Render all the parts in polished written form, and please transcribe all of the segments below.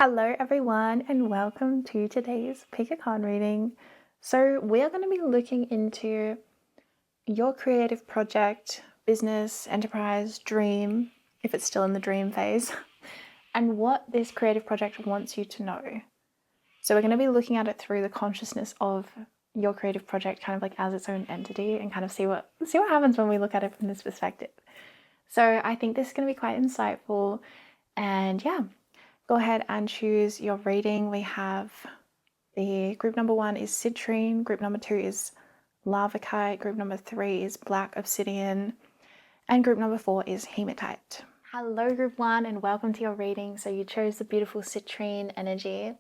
Hello everyone and welcome to today's pick a card reading. So we are going to be looking into your creative project, business, enterprise, dream, if it's still in the dream phase, and what this creative project wants you to know. So we're going to be looking at it through the consciousness of your creative project, kind of like as its own entity, and kind of see what happens when we look at it from this perspective. So I think this is going to be quite insightful, and yeah. Go ahead and choose your reading. We have the group number 1 is citrine, group number 2 is lavakite, group number 3 is black obsidian, and group number 4 is hematite. Hello group 1 and welcome to your reading. So you chose the beautiful citrine energy.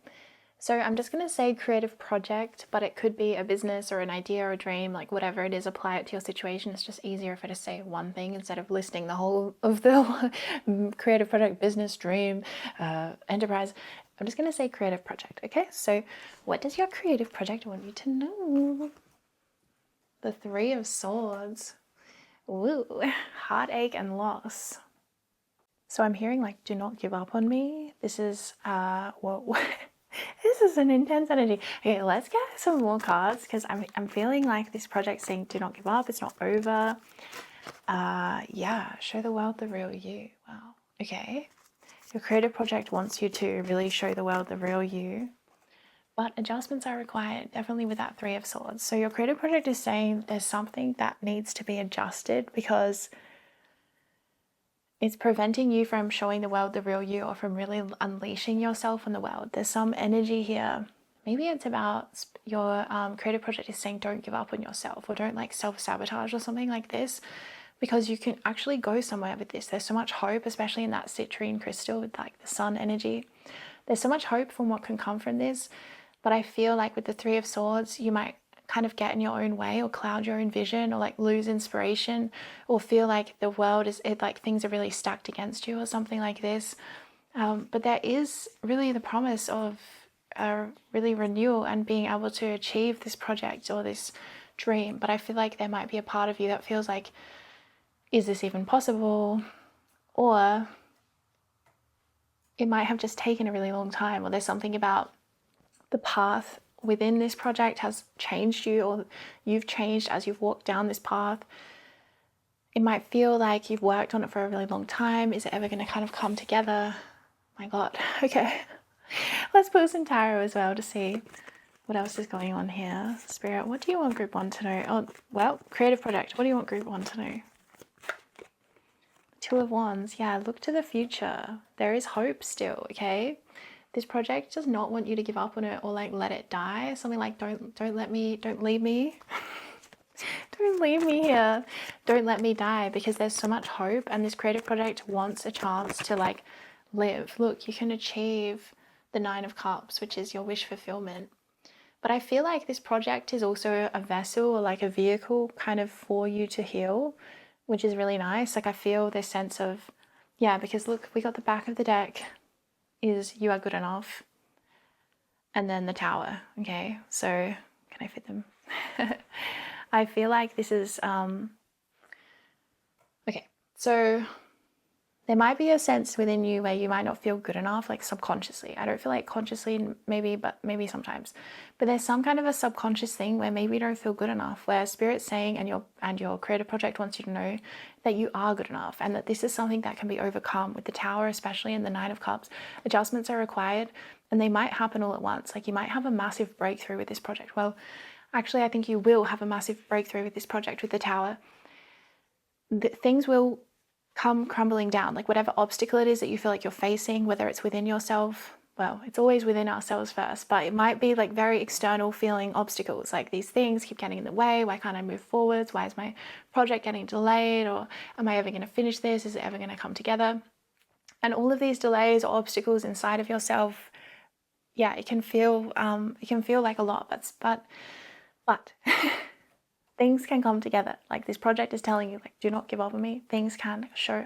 So I'm just going to say creative project, but it could be a business or an idea or a dream, like whatever it is, apply it to your situation. It's just easier if I just say one thing instead of listing the whole of the creative project, business, dream, enterprise. I'm just going to say creative project, okay? So what does your creative project want you to know? The 3 of Swords. Woo, heartache and loss. So I'm hearing like, do not give up on me. This is, whoa. This is an intense energy. Okay, let's get some more cards because I'm feeling like this project saying do not give up. It's not over. Yeah, show the world the real you. Wow. Okay. Your creative project wants you to really show the world the real you, but adjustments are required, definitely with that 3 of Swords. So your creative project is saying there's something that needs to be adjusted because it's preventing you from showing the world the real you or from really unleashing yourself on the world. There's some energy here. Maybe it's about your creative project is saying don't give up on yourself or don't like self-sabotage or something like this, because you can actually go somewhere with this. There's so much hope, especially in that citrine crystal with like the sun energy. There's so much hope from what can come from this. But I feel like with the 3 of Swords, you might kind of get in your own way or cloud your own vision or like lose inspiration or feel like the world is like things are really stacked against you or something like this. But there is really the promise of a really renewal and being able to achieve this project or this dream. But I feel like there might be a part of you that feels like, is this even possible? Or it might have just taken a really long time, or there's something about the path within this project has changed you, or you've changed as you've walked down this path. It might feel like you've worked on it for a really long time. Is it ever going to kind of come together? My God. Okay. Let's pull some tarot as well to see what else is going on here. Spirit, what do you want group 1 to know? Oh, well, creative project. What do you want group 1 to know? 2 of Wands. Yeah, look to the future. There is hope still, okay? This project does not want you to give up on it or like let it die. Something like don't leave me. Don't leave me here. Don't let me die, because there's so much hope and this creative project wants a chance to like live. Look, you can achieve the 9 of Cups, which is your wish fulfillment. But I feel like this project is also a vessel or like a vehicle kind of for you to heal, which is really nice. Like I feel this sense of, yeah, because look, we got the back of the deck is you are good enough, and then the Tower. Okay, so can I fit them? I feel like this is okay, so there might be a sense within you where you might not feel good enough, like subconsciously. I don't feel like consciously maybe, but maybe sometimes. But there's some kind of a subconscious thing where maybe you don't feel good enough, where Spirit's saying and your creative project wants you to know that you are good enough, and that this is something that can be overcome with the Tower, especially in the 9 of Cups. Adjustments are required and they might happen all at once. Like you might have a massive breakthrough with this project. Well, actually, I think you will have a massive breakthrough with this project with the Tower. Things will come crumbling down, like whatever obstacle it is that you feel like you're facing, whether it's within yourself. Well, it's always within ourselves first, but it might be like very external feeling obstacles, like these things keep getting in the way. Why can't I move forwards? Why is my project getting delayed? Or am I ever going to finish this? Is it ever going to come together? And all of these delays or obstacles inside of yourself, yeah, it can feel like a lot, but things can come together. Like this project is telling you, like, do not give up on me. Things can show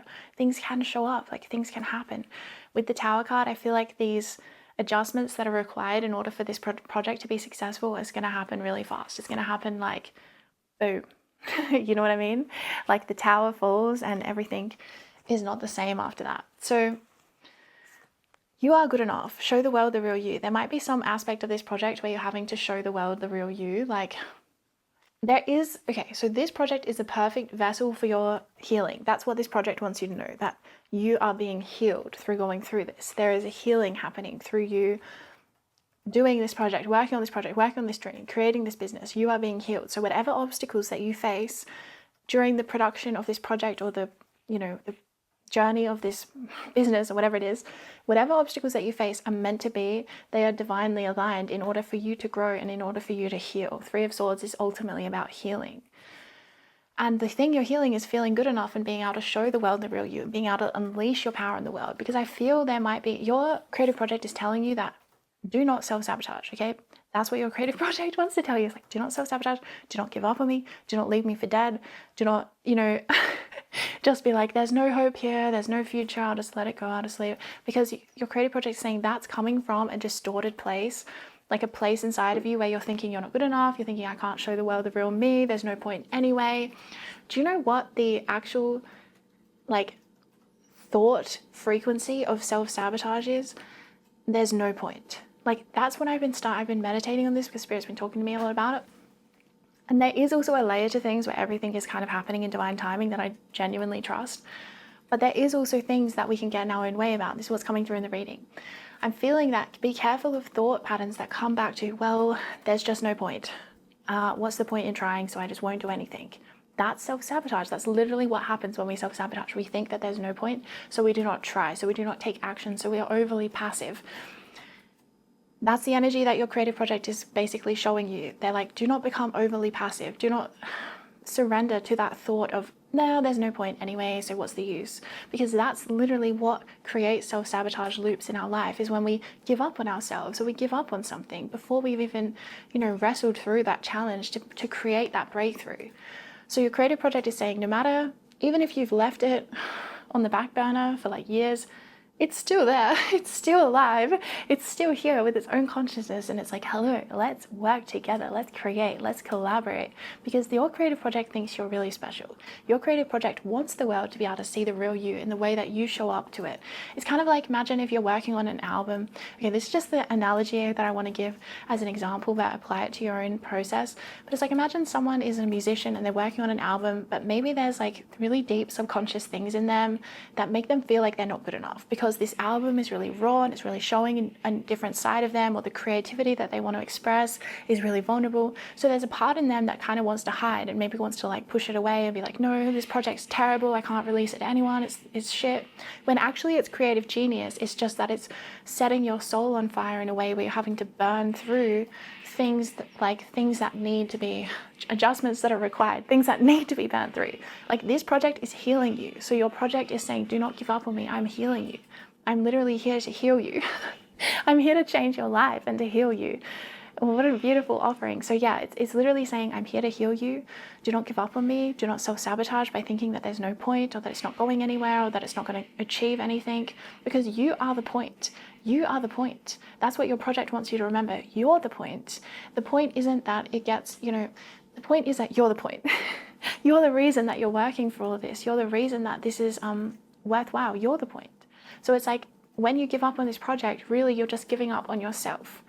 up, like things can happen. With the Tower card, I feel like these adjustments that are required in order for this project to be successful is going to happen really fast. It's going to happen like, boom. You know what I mean? Like the Tower falls and everything is not the same after that. So you are good enough. Show the world the real you. There might be some aspect of this project where you're having to show the world the real you. Like so this project is a perfect vessel for your healing. That's what this project wants you to know, that you are being healed through going through this. There is a healing happening through you doing this project, working on this dream, creating this business. You are being healed. So whatever obstacles that you face during the production of this project, or the journey of this business, or whatever it is, whatever obstacles that you face are meant to be, they are divinely aligned in order for you to grow and in order for you to heal. Three of Swords is ultimately about healing. And the thing you're healing is feeling good enough and being able to show the world the real you, and being able to unleash your power in the world. Because I feel there might be, your creative project is telling you that do not self-sabotage, okay? That's what your creative project wants to tell you. It's like, do not self-sabotage, do not give up on me, do not leave me for dead, do not, just be like, there's no hope here, there's no future, I'll just let it go, I'll just leave it. Because your creative project is saying that's coming from a distorted place, like a place inside of you where you're thinking you're not good enough, you're thinking I can't show the world the real me, there's no point anyway. Do you know what the actual thought frequency of self-sabotage is? There's no point. That's when I've been meditating on this, because Spirit's been talking to me a lot about it. And there is also a layer to things where everything is kind of happening in divine timing that I genuinely trust. But there is also things that we can get in our own way about. This is what's coming through in the reading. I'm feeling that be careful of thought patterns that come back to, well, there's just no point. What's the point in trying? So I just won't do anything. That's self-sabotage. That's literally what happens when we self-sabotage. We think that there's no point, so we do not try, so we do not take action, so we are overly passive. That's the energy that your creative project is basically showing you. They're like, do not become overly passive. Do not surrender to that thought of, no, there's no point anyway, so what's the use? Because that's literally what creates self-sabotage loops in our life, is when we give up on ourselves, or we give up on something before we've even, wrestled through that challenge to create that breakthrough. So your creative project is saying, no matter, even if you've left it on the back burner for years, it's still there, it's still alive, it's still here with its own consciousness, and it's like, hello, let's work together, let's create, let's collaborate, because your creative project thinks you're really special. Your creative project wants the world to be able to see the real you in the way that you show up to it. It's kind of like, imagine if you're working on an album. Okay, this is just the analogy that I want to give as an example, but apply it to your own process. But it's like, imagine someone is a musician and they're working on an album, but maybe there's really deep subconscious things in them that make them feel like they're not good enough, because this album is really raw and it's really showing a different side of them, or the creativity that they want to express is really vulnerable. So there's a part in them that kind of wants to hide and maybe wants to push it away and be like, no, this project's terrible, I can't release it to anyone, it's shit. When actually it's creative genius. It's just that it's setting your soul on fire in a way where you're having to burn through things that need to be, adjustments that are required, things that need to be burned through. This project is healing you. So your project is saying, do not give up on me, I'm healing you. I'm literally here to heal you. I'm here to change your life and to heal you. What a beautiful offering. So yeah, it's literally saying, I'm here to heal you. Do not give up on me. Do not self-sabotage by thinking that there's no point, or that it's not going anywhere, or that it's not going to achieve anything, because you are the point. You are the point. That's what your project wants you to remember. You're the point. The point isn't that it gets, the point is that you're the point. You're the reason that you're working for all of this. You're the reason that this is worthwhile. You're the point. So it's like, when you give up on this project, really you're just giving up on yourself.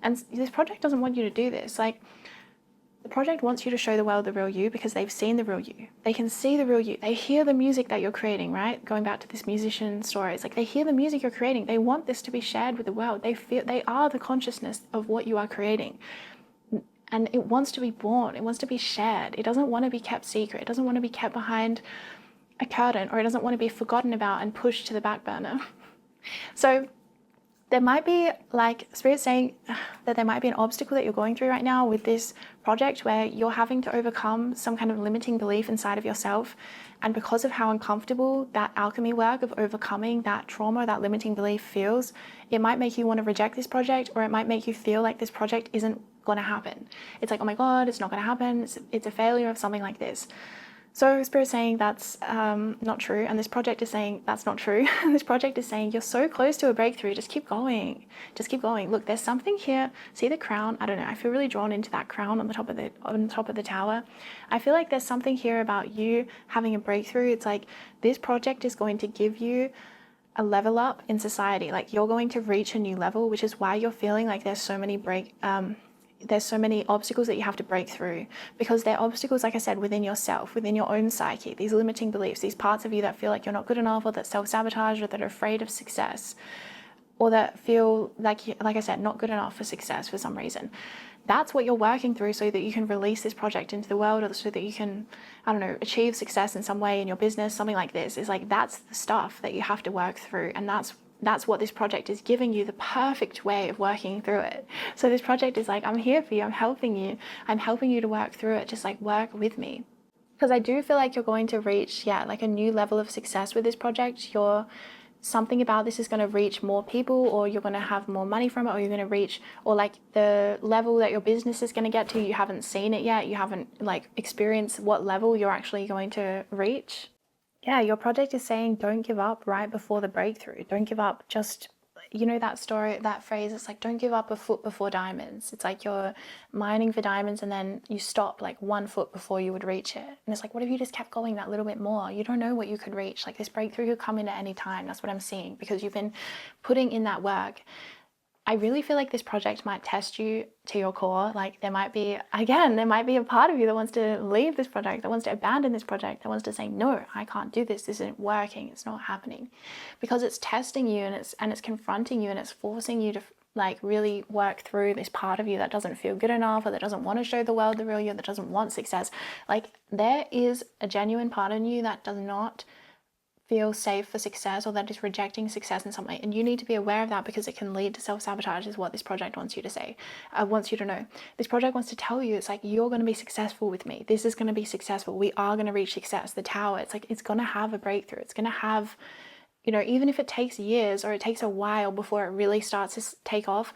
And this project doesn't want you to do this. The project wants you to show the world the real you, because they've seen the real you. They can see the real you. They hear the music that you're creating, right? Going back to this musician story, it's like they hear the music you're creating. They want this to be shared with the world. They are the consciousness of what you are creating. And it wants to be born. It wants to be shared. It doesn't want to be kept secret. It doesn't want to be kept behind a curtain, or it doesn't want to be forgotten about and pushed to the back burner. So there might be, Spirit saying that there might be an obstacle that you're going through right now with this project, where you're having to overcome some kind of limiting belief inside of yourself. And because of how uncomfortable that alchemy work of overcoming that trauma, that limiting belief feels, it might make you want to reject this project, or it might make you feel like this project isn't going to happen. It's like, oh my God, it's not going to happen. It's a failure of something like this. So Spirit's saying that's not true, and this project is saying that's not true. And this project is saying you're so close to a breakthrough, just keep going. Just keep going. Look, there's something here. See the crown? I don't know. I feel really drawn into that crown on the top of the tower. I feel like there's something here about you having a breakthrough. It's like this project is going to give you a level up in society. Like you're going to reach a new level, which is why you're feeling like there's so many obstacles that you have to break through, because they're obstacles, like I said, within yourself, within your own psyche, these limiting beliefs, these parts of you that feel like you're not good enough, or that self-sabotage, or that are afraid of success, or that feel like I said, not good enough for success for some reason. That's what you're working through so that you can release this project into the world, or so that you can, I don't know, achieve success in some way in your business, something like this. Is like, that's the stuff that you have to work through, and that's what this project is giving you, the perfect way of working through it. So this project is like, I'm here for you, I'm helping you to work through it, just like work with me. Because I do feel like you're going to reach, like a new level of success with this project. Something about this is going to reach more people, or you're going to have more money from it, or you're going to reach, or like the level that your business is going to get to, you haven't seen it yet, you haven't like experienced what level you're actually going to reach. Yeah, your project is saying don't give up right before the breakthrough. Don't give up just, that story, that phrase, it's like, don't give up a foot before diamonds. It's like you're mining for diamonds and then you stop like 1 foot before you would reach it. And it's like, what if you just kept going that little bit more? You don't know what you could reach. Like this breakthrough could come in at any time. That's what I'm seeing, because you've been putting in that work. I really feel like this project might test you to your core. Like there might be a part of you that wants to leave this project, that wants to abandon this project, that wants to say, no, I can't do this. This isn't working. It's not happening, because it's testing you, and it's confronting you, and it's forcing you to like really work through this part of you that doesn't feel good enough, or that doesn't want to show the world the real you, that doesn't want success. Like there is a genuine part in you that does not feel safe for success, or that is rejecting success in some way, and you need to be aware of that, because it can lead to self-sabotage, is what this project wants you to say, wants you to know. This project wants to tell you, it's like, you're going to be successful with me, this is going to be successful, we are going to reach success. The tower, it's like, it's going to have a breakthrough, it's going to have, even if it takes years or it takes a while before it really starts to take off,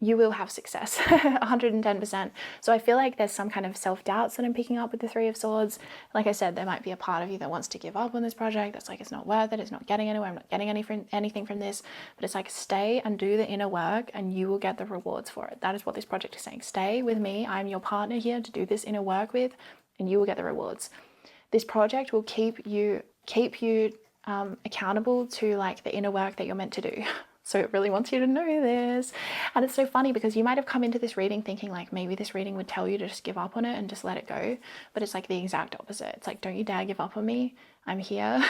you will have success 110%. So I feel like there's some kind of self-doubts that I'm picking up with the Three of Swords. Like I said, there might be a part of you that wants to give up on this project. That's like, it's not worth it. It's not getting anywhere. I'm not getting anything from this. But it's like, stay and do the inner work and you will get the rewards for it. That is what this project is saying. Stay with me. I'm your partner here to do this inner work with, and you will get the rewards. This project will keep you accountable to like the inner work that you're meant to do. So it really wants you to know this. And it's so funny, because you might have come into this reading thinking like, maybe this reading would tell you to just give up on it and just let it go. But it's like the exact opposite. It's like, don't you dare give up on me. I'm here.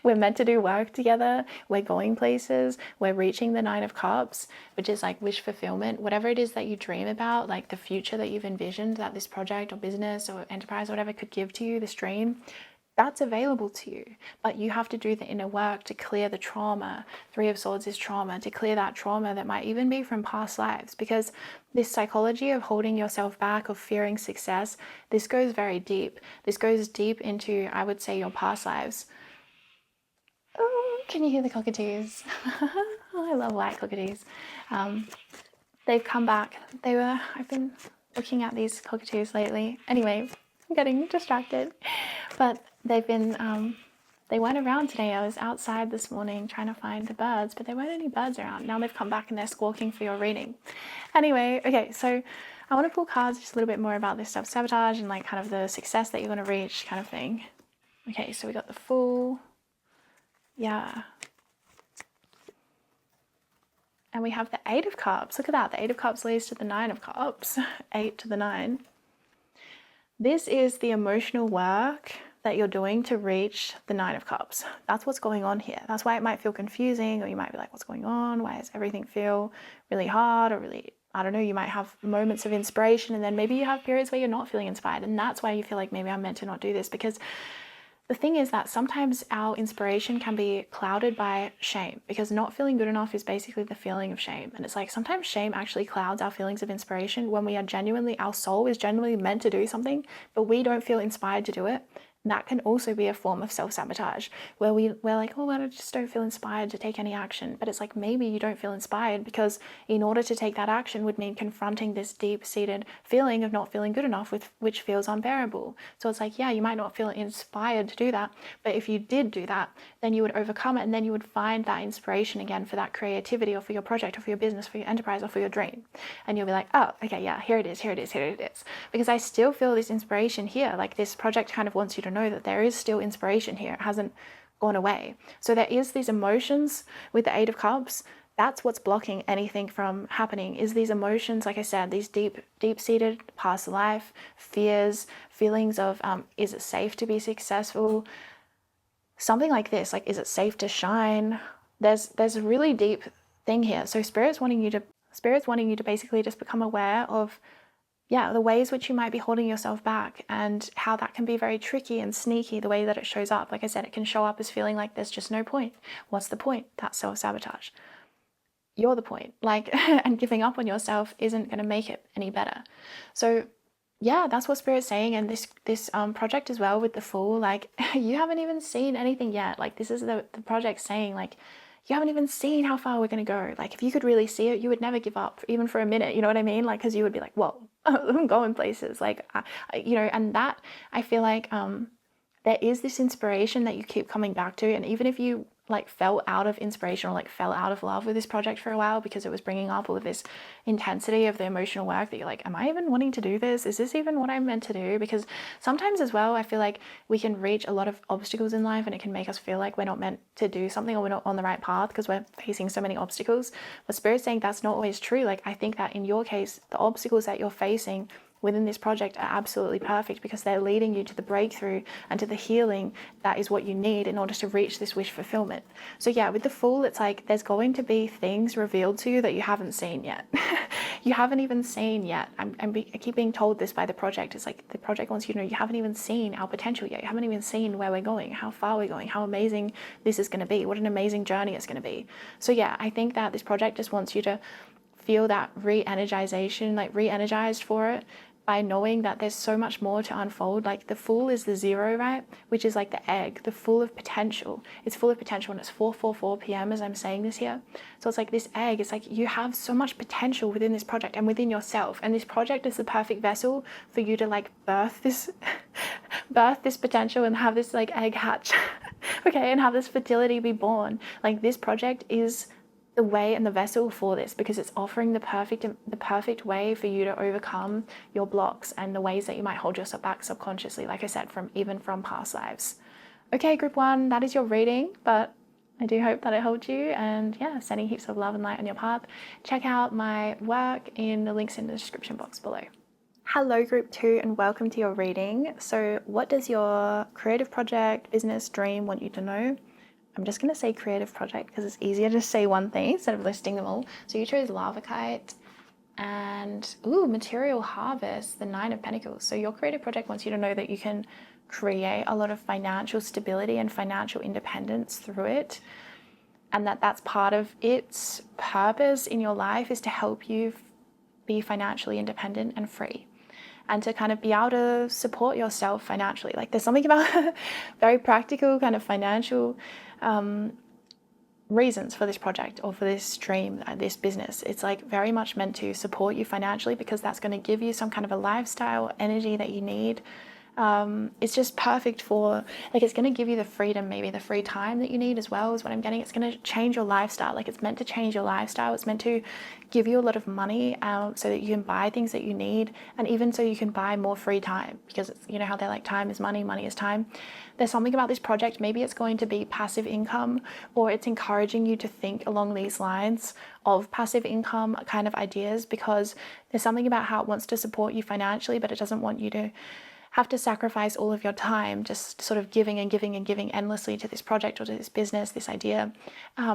We're meant to do work together. We're going places. We're reaching the 9 of Cups, which is like wish fulfillment. Whatever it is that you dream about, like the future that you've envisioned that this project or business or enterprise or whatever could give to you, this dream, that's available to you, but you have to do the inner work to clear the trauma. Three of Swords is trauma, to clear that trauma that might even be from past lives, because this psychology of holding yourself back, of fearing success, this goes very deep. This goes deep into, I would say, your past lives. Oh, can you hear the cockatoos? Oh, I love white cockatoos. They've come back. I've been looking at these cockatoos lately. Anyway, I'm getting distracted, but they've been, they weren't around today. I was outside this morning trying to find the birds, but there weren't any birds around. Now they've come back and they're squawking for your reading. Anyway, okay, so I want to pull cards just a little bit more about this self-sabotage and like kind of the success that you're going to reach kind of thing. Okay, so we got the Fool. Yeah. And we have the 8 of Cups. Look at that. The 8 of Cups leads to the 9 of Cups. 8 to the 9. This is the emotional work that you're doing to reach the 9 of Cups. That's what's going on here. That's why it might feel confusing, or you might be like, what's going on? Why does everything feel really hard, or really, I don't know, you might have moments of inspiration, and then maybe you have periods where you're not feeling inspired, and that's why you feel like maybe I'm meant to not do this. Because the thing is that sometimes our inspiration can be clouded by shame, because not feeling good enough is basically the feeling of shame. And it's like, sometimes shame actually clouds our feelings of inspiration when we are genuinely, our soul is genuinely meant to do something, but we don't feel inspired to do it. That can also be a form of self-sabotage, where we're like, oh, I just don't feel inspired to take any action. But it's like, maybe you don't feel inspired because in order to take that action would mean confronting this deep-seated feeling of not feeling good enough, which feels unbearable. So it's like, yeah, you might not feel inspired to do that, but if you did do that, then you would overcome it, and then you would find that inspiration again for that creativity, or for your project, or for your business, for your enterprise, or for your dream. And you'll be like, oh, okay, yeah, here it is. Because I still feel this inspiration here. Like, this project kind of wants you to know that there is still inspiration here. It hasn't gone away. So there is these emotions with the Eight of Cups. That's what's blocking anything from happening, is these emotions, like I said, these deep-seated past life fears, feelings of, is it safe to be successful? Something like this, like, is it safe to shine? There's a really deep thing here. So Spirit's wanting you to basically just become aware of, yeah, the ways which you might be holding yourself back, and how that can be very tricky and sneaky, the way that it shows up. Like I said, it can show up as feeling like there's just no point. What's the point? That's self-sabotage. You're the point. Like, and giving up on yourself isn't going to make it any better. So yeah, that's what Spirit's saying. And this project as well with the Fool, like, you haven't even seen anything yet. Like, this is the project saying, like, you haven't even seen how far we're going to go. Like, if you could really see it, you would never give up, even for a minute. You know what I mean? Like, because you would be like, whoa, I'm going places. Like, you know, and that, I feel like there is this inspiration that you keep coming back to. And even if you like fell out of inspiration or like fell out of love with this project for a while because it was bringing up all of this intensity of the emotional work, that you're like, am I even wanting to do this? Is this even what I'm meant to do? Because sometimes as well, I feel like we can reach a lot of obstacles in life and it can make us feel like we're not meant to do something, or we're not on the right path because we're facing so many obstacles. But Spirit's saying that's not always true. Like, I think that in your case, the obstacles that you're facing within this project are absolutely perfect, because they're leading you to the breakthrough and to the healing that is what you need in order to reach this wish fulfillment. So yeah, with the Fool, it's like there's going to be things revealed to you that you haven't seen yet. You haven't even seen yet. I keep being told this by the project. It's like the project wants you to know you haven't even seen our potential yet. You haven't even seen where we're going, how far we're going, how amazing this is going to be, what an amazing journey it's going to be. So yeah, I think that this project just wants you to feel that re-energization, like re-energized for it, by knowing that there's so much more to unfold. Like, the Fool is the 0, right? Which is like the egg, the full of potential. It's full of potential, and it's 4:44 p.m. as I'm saying this here. So it's like this egg, it's like you have so much potential within this project and within yourself. And this project is the perfect vessel for you to like birth this potential and have this like egg hatch, okay, and have this fertility be born. Like, this project is the way and the vessel for this, because it's offering the perfect way for you to overcome your blocks and the ways that you might hold yourself back subconsciously, like I said, from past lives. Okay, group 1, that is your reading, but I do hope that it helped you, and yeah, sending heaps of love and light on your path. Check out my work in the links in the description box below. Hello group 2, and welcome to your reading. So what does your creative project, business, dream want you to know? I'm just going to say creative project because it's easier to say one thing instead of listing them all. So you chose lava kite and material harvest, the 9 of Pentacles. So your creative project wants you to know that you can create a lot of financial stability and financial independence through it, and that's part of its purpose in your life, is to help you be financially independent and free, and to kind of be able to support yourself financially. Like, there's something about very practical kind of financial reasons for this project or for this dream, this business. It's like very much meant to support you financially, because that's going to give you some kind of a lifestyle energy that you need. It's just perfect for, like, it's going to give you the freedom, maybe the free time that you need as well, is what I'm getting. It's going to change your lifestyle. Like, it's meant to change your lifestyle. It's meant to give you a lot of money so that you can buy things that you need, and even so you can buy more free time, because it's, you know how they're like, time is money, money is time. There's something about this project, maybe it's going to be passive income, or it's encouraging you to think along these lines of passive income kind of ideas, because there's something about how it wants to support you financially, but it doesn't want you to have to sacrifice all of your time just sort of giving and giving and giving endlessly to this project or to this business, this idea,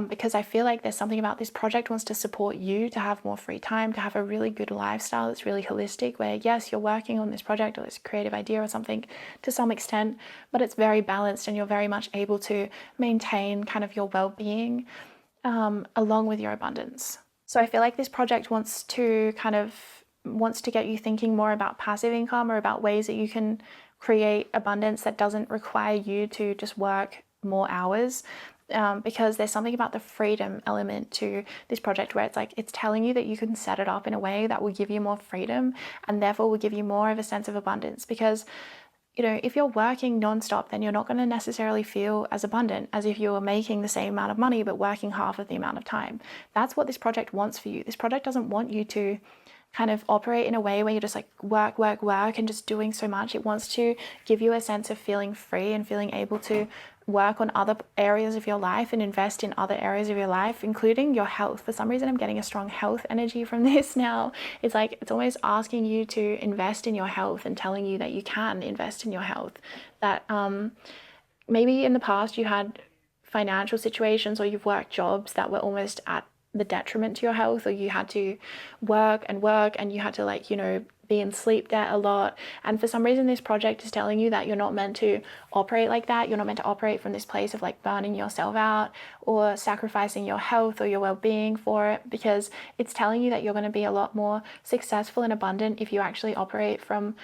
because I feel like there's something about this project wants to support you to have more free time, to have a really good lifestyle that's really holistic, where yes, you're working on this project or this creative idea or something to some extent, but it's very balanced and you're very much able to maintain kind of your well-being along with your abundance. So I feel like this project wants to get you thinking more about passive income, or about ways that you can create abundance that doesn't require you to just work more hours, because there's something about the freedom element to this project, where it's like it's telling you that you can set it up in a way that will give you more freedom, and therefore will give you more of a sense of abundance. Because, you know, if you're working nonstop, then you're not going to necessarily feel as abundant as if you were making the same amount of money but working half of the amount of time. That's what this project wants for you. This project doesn't want you to kind of operate in a way where you're just like work, work, work and just doing so much. It wants to give you a sense of feeling free and feeling able to work on other areas of your life and invest in other areas of your life, including your health. For some reason, I'm getting a strong health energy from this now. It's like it's almost asking you to invest in your health and telling you that you can invest in your health. That maybe in the past you had financial situations or you've worked jobs that were almost at the detriment to your health, or you had to work and you had to, like, you know, be in sleep debt a lot. And for some reason this project is telling you that you're not meant to operate like that. You're not meant to operate from this place of like burning yourself out or sacrificing your health or your well-being for it, because it's telling you that you're going to be a lot more successful and abundant if you actually operate from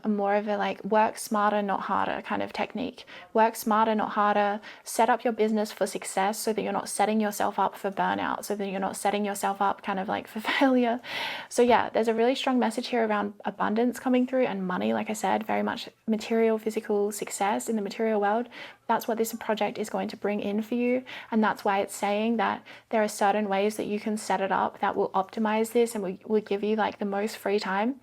more of a like work smarter, not harder kind of technique. Work smarter, not harder. Set up your business for success so that you're not setting yourself up for burnout, so that you're not setting yourself up kind of like for failure. So yeah, there's a really strong message here around abundance coming through and money. Like I said, very much material, physical success in the material world. That's what this project is going to bring in for you. And that's why it's saying that there are certain ways that you can set it up that will optimize this and will give you like the most free time.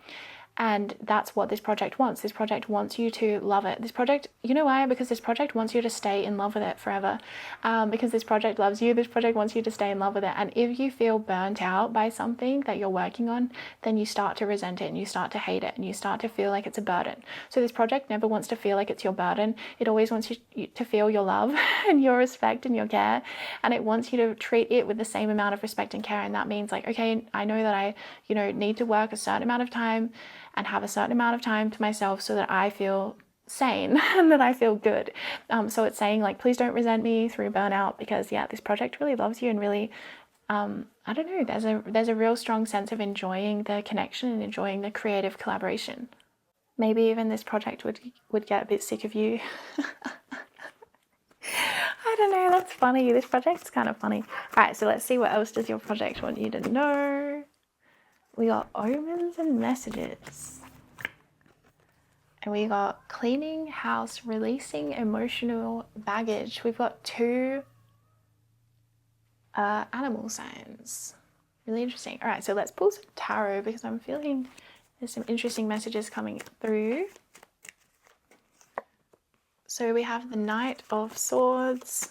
And that's what this project wants. This project wants you to love it. This project, you know why? Because this project wants you to stay in love with it forever. Because this project loves you. This project wants you to stay in love with it. And if you feel burnt out by something that you're working on, then you start to resent it and you start to hate it and you start to feel like it's a burden. So this project never wants to feel like it's your burden. It always wants you to feel your love and your respect and your care. And it wants you to treat it with the same amount of respect and care. And that means like, okay, I know that I, need to work a certain amount of time and have a certain amount of time to myself so that I feel sane and that I feel good. So it's saying like, please don't resent me through burnout, because yeah, this project really loves you and really, I don't know, there's a real strong sense of enjoying the connection and enjoying the creative collaboration. Maybe even this project would get a bit sick of you. I don't know, that's funny. This project's kind of funny. All right, so let's see, what else does your project want you to know? We got omens and messages. And we got cleaning house, releasing emotional baggage. We've got two animal signs. Really interesting. All right, so let's pull some tarot because I'm feeling there's some interesting messages coming through. So we have the Knight of Swords.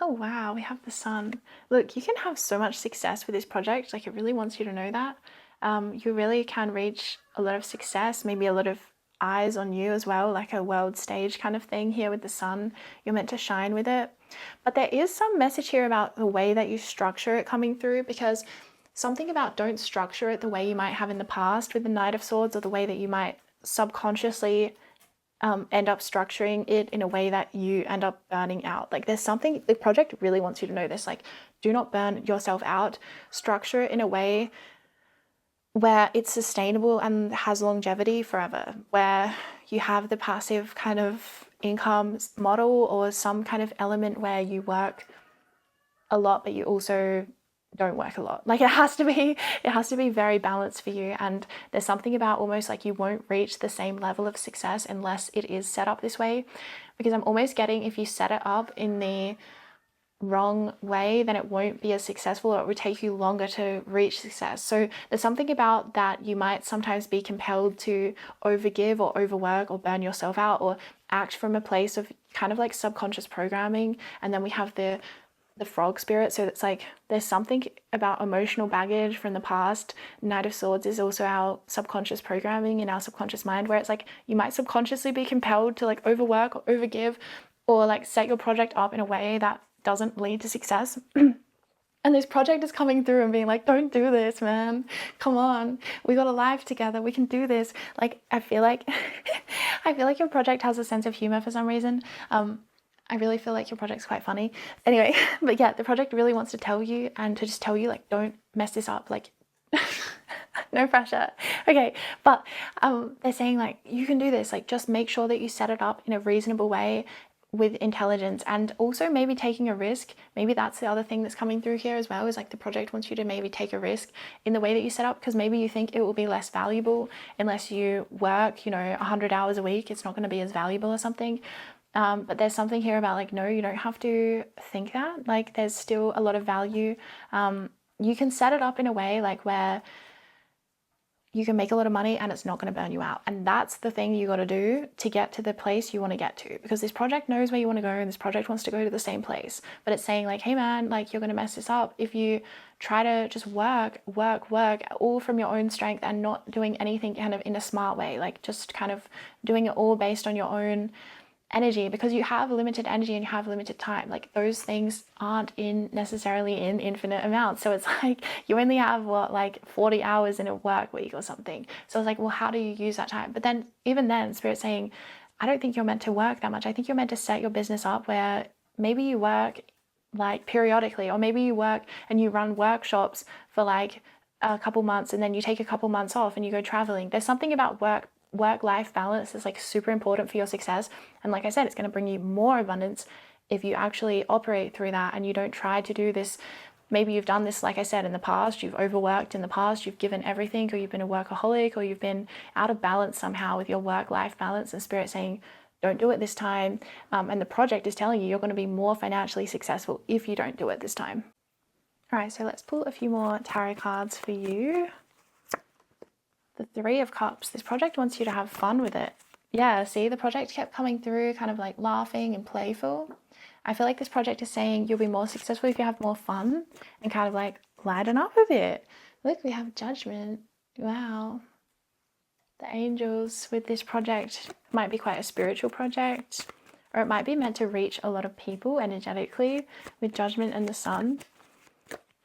Oh wow, we have the Sun. Look, you can have so much success with this project. Like, it really wants you to know that. You really can reach a lot of success, maybe a lot of eyes on you as well, like a world stage kind of thing here with the Sun. You're meant to shine with it. But there is some message here about the way that you structure it coming through, because something about don't structure it the way you might have in the past with the Knight of Swords, or the way that you might subconsciously end up structuring it in a way that you end up burning out. Like, there's something, the project really wants you to know this, like, do not burn yourself out. Structure it in a way where it's sustainable and has longevity forever, where you have the passive kind of income model, or some kind of element where you work a lot but you also don't work a lot. Like, it has to be very balanced for you. And there's something about almost like you won't reach the same level of success unless it is set up this way, because I'm almost getting, if you set it up in the wrong way, then it won't be as successful, or it would take you longer to reach success. So there's something about that you might sometimes be compelled to overgive or overwork or burn yourself out, or act from a place of kind of like subconscious programming. And then we have the frog spirit. So it's like there's something about emotional baggage from the past. Knight of Swords is also our subconscious programming in our subconscious mind, where it's like you might subconsciously be compelled to like overwork or overgive, or like set your project up in a way that doesn't lead to success. And this project is coming through and being like, don't do this, man. Come on. We got a life together. We can do this. Like, I feel like your project has a sense of humor for some reason. I really feel like your project's quite funny. Anyway, but yeah, the project really wants to tell you, and to just tell you, like, don't mess this up. Like, no pressure. Okay, but they're saying, like, you can do this. Like, just make sure that you set it up in a reasonable way with intelligence, and also maybe taking a risk. Maybe that's the other thing that's coming through here as well, is like the project wants you to maybe take a risk in the way that you set up, because maybe you think it will be less valuable unless you work, 100 hours a week. It's not going to be as valuable or something. But there's something here about like, no, you don't have to think that. Like, there's still a lot of value you can set it up in a way like where you can make a lot of money and it's not going to burn you out. And that's the thing you got to do to get to the place you want to get to, because this project knows where you want to go and this project wants to go to the same place. But it's saying like, hey man, like you're going to mess this up if you try to just work all from your own strength and not doing anything kind of in a smart way, like just kind of doing it all based on your own energy, because you have limited energy and you have limited time. Like those things aren't necessarily in infinite amounts. So it's like you only have like 40 hours in a work week or something. So it's like, well, how do you use that time? But then even then, Spirit's saying, I don't think you're meant to work that much. I think you're meant to set your business up where maybe you work like periodically, or maybe you work and you run workshops for like a couple months and then you take a couple months off and you go traveling. There's something about work-life balance is like super important for your success. And like I said, it's going to bring you more abundance if you actually operate through that and you don't try to do this. Maybe you've done this, like I said, in the past, you've overworked in the past, you've given everything, or you've been a workaholic, or you've been out of balance somehow with your work-life balance, and Spirit saying, don't do it this time. And the project is telling you you're going to be more financially successful if you don't do it this time. All right, so let's pull a few more tarot cards for you. The Three of Cups. This project wants you to have fun with it. Yeah, see, the project kept coming through kind of like laughing and playful. I feel like this project is saying you'll be more successful if you have more fun and kind of like lighten up a bit. Look, we have Judgment. Wow. The angels with this project might be quite a spiritual project, or it might be meant to reach a lot of people energetically with Judgment and the Sun.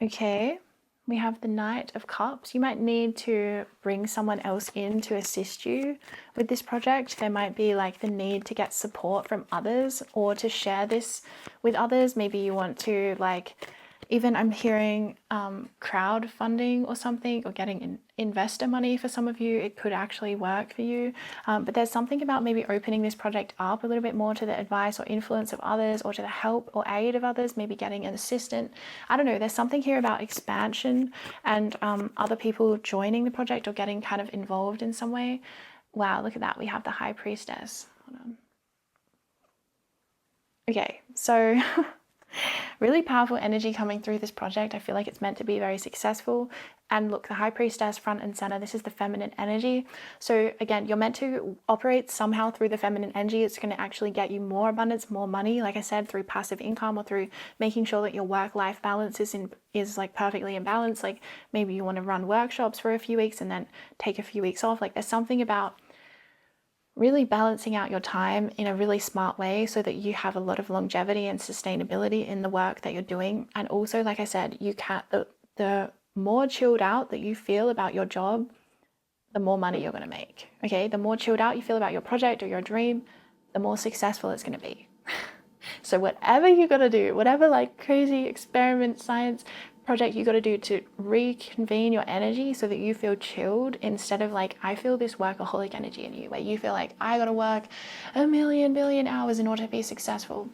Okay. We have the Knight of Cups. You might need to bring someone else in to assist you with this project. There might be like the need to get support from others or to share this with others. Maybe you want to like, even I'm hearing crowdfunding or something, or getting investor money for some of you. It could actually work for you. But there's something about maybe opening this project up a little bit more to the advice or influence of others, or to the help or aid of others, maybe getting an assistant. I don't know. There's something here about expansion and other people joining the project or getting kind of involved in some way. Wow, look at that. We have the High Priestess. Hold on. Okay, so really powerful energy coming through this project. I feel like it's meant to be very successful. And look, the High Priestess front and center, this is the feminine energy. So again, you're meant to operate somehow through the feminine energy. It's going to actually get you more abundance, more money, like I said, through passive income, or through making sure that your work-life balance is like perfectly in balance. Like maybe you want to run workshops for a few weeks and then take a few weeks off. Like there's something about really balancing out your time in a really smart way so that you have a lot of longevity and sustainability in the work that you're doing. And also, like I said, you can't, the more chilled out that you feel about your job, the more money you're going to make. Okay, the more chilled out you feel about your project or your dream, the more successful it's going to be. So whatever you got to do, whatever like crazy experiment, science project you got to do to reconvene your energy so that you feel chilled, instead of like, I feel this workaholic energy in you where you feel like I got to work a billion hours in order to be successful.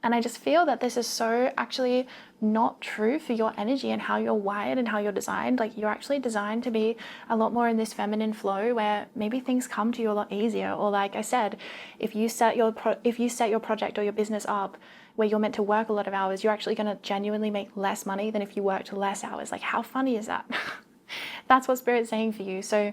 And I just feel that this is so actually not true for your energy and how you're wired and how you're designed. Like you're actually designed to be a lot more in this feminine flow where maybe things come to you a lot easier. Or like I said, if you set your project or your business up where you're meant to work a lot of hours, you're actually going to genuinely make less money than if you worked less hours. Like how funny is that? That's what Spirit's saying for you. So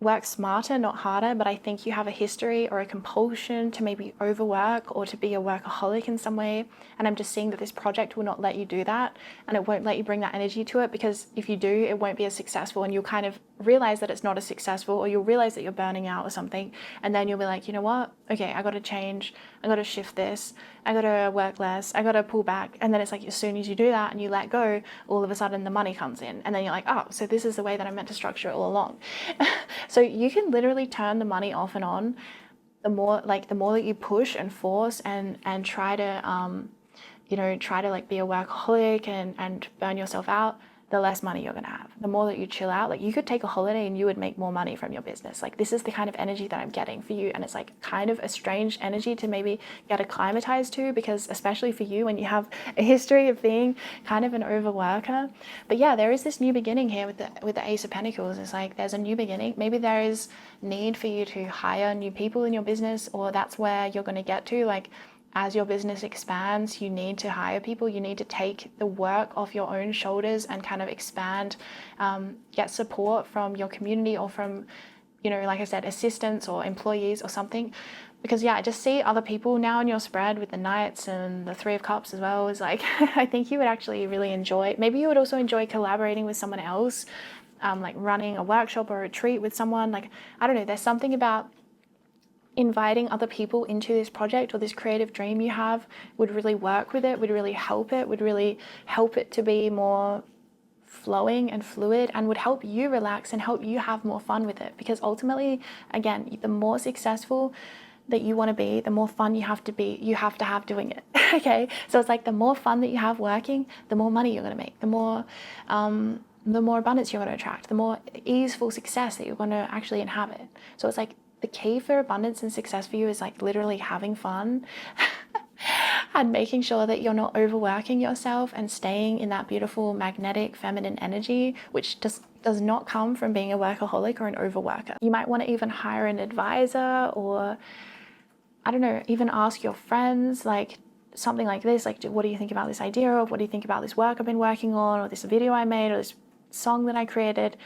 work smarter, not harder. But I think you have a history or a compulsion to maybe overwork or to be a workaholic in some way. And I'm just seeing that this project will not let you do that, and it won't let you bring that energy to it, because if you do, it won't be as successful, and you'll kind of realize that it's not as successful, or you'll realize that you're burning out or something. And then you'll be like, you know what? Okay, I got to change. I got to shift this. I got to work less. I got to pull back. And then it's like, as soon as you do that and you let go, all of a sudden the money comes in. And then you're like, oh, so this is the way that I meant to structure it all along. So you can literally turn the money off and on. The more that you push and force and try to, try to like be a workaholic and burn yourself out, the less money you're going to have. The more that you chill out, like you could take a holiday and you would make more money from your business. Like this is the kind of energy that I'm getting for you. And it's like kind of a strange energy to maybe get acclimatized to, because especially for you when you have a history of being kind of an overworker. But yeah, there is this new beginning here with the Ace of Pentacles. It's like there's a new beginning. Maybe there is need for you to hire new people in your business, or that's where you're going to get to. Like as your business expands, you need to hire people. You need to take the work off your own shoulders and kind of expand, get support from your community or from, you know, like I said, assistants or employees or something. Because yeah, I just see other people now in your spread with the Knights and the Three of Cups as well. Is like, I think you would actually really enjoy, maybe you would also enjoy collaborating with someone else, like running a workshop or a retreat with someone. Like, I don't know, there's something about inviting other people into this project or this creative dream you have would really work with it, would really help it, would really help it to be more flowing and fluid, and would help you relax and help you have more fun with it. Because ultimately, again, the more successful that you want to be, the more fun you have to have doing it. Okay, so it's like the more fun that you have working, the more money you're going to make, the more abundance you're going to attract, the more easeful success that you're going to actually inhabit. So it's like the key for abundance and success for you is like literally having fun and making sure that you're not overworking yourself and staying in that beautiful magnetic feminine energy, which does not come from being a workaholic or an overworker. You might want to even hire an advisor, or I don't know, even ask your friends, like something like this, like, what do you think about this idea, or what do you think about this work I've been working on, or this video I made, or this song that I created?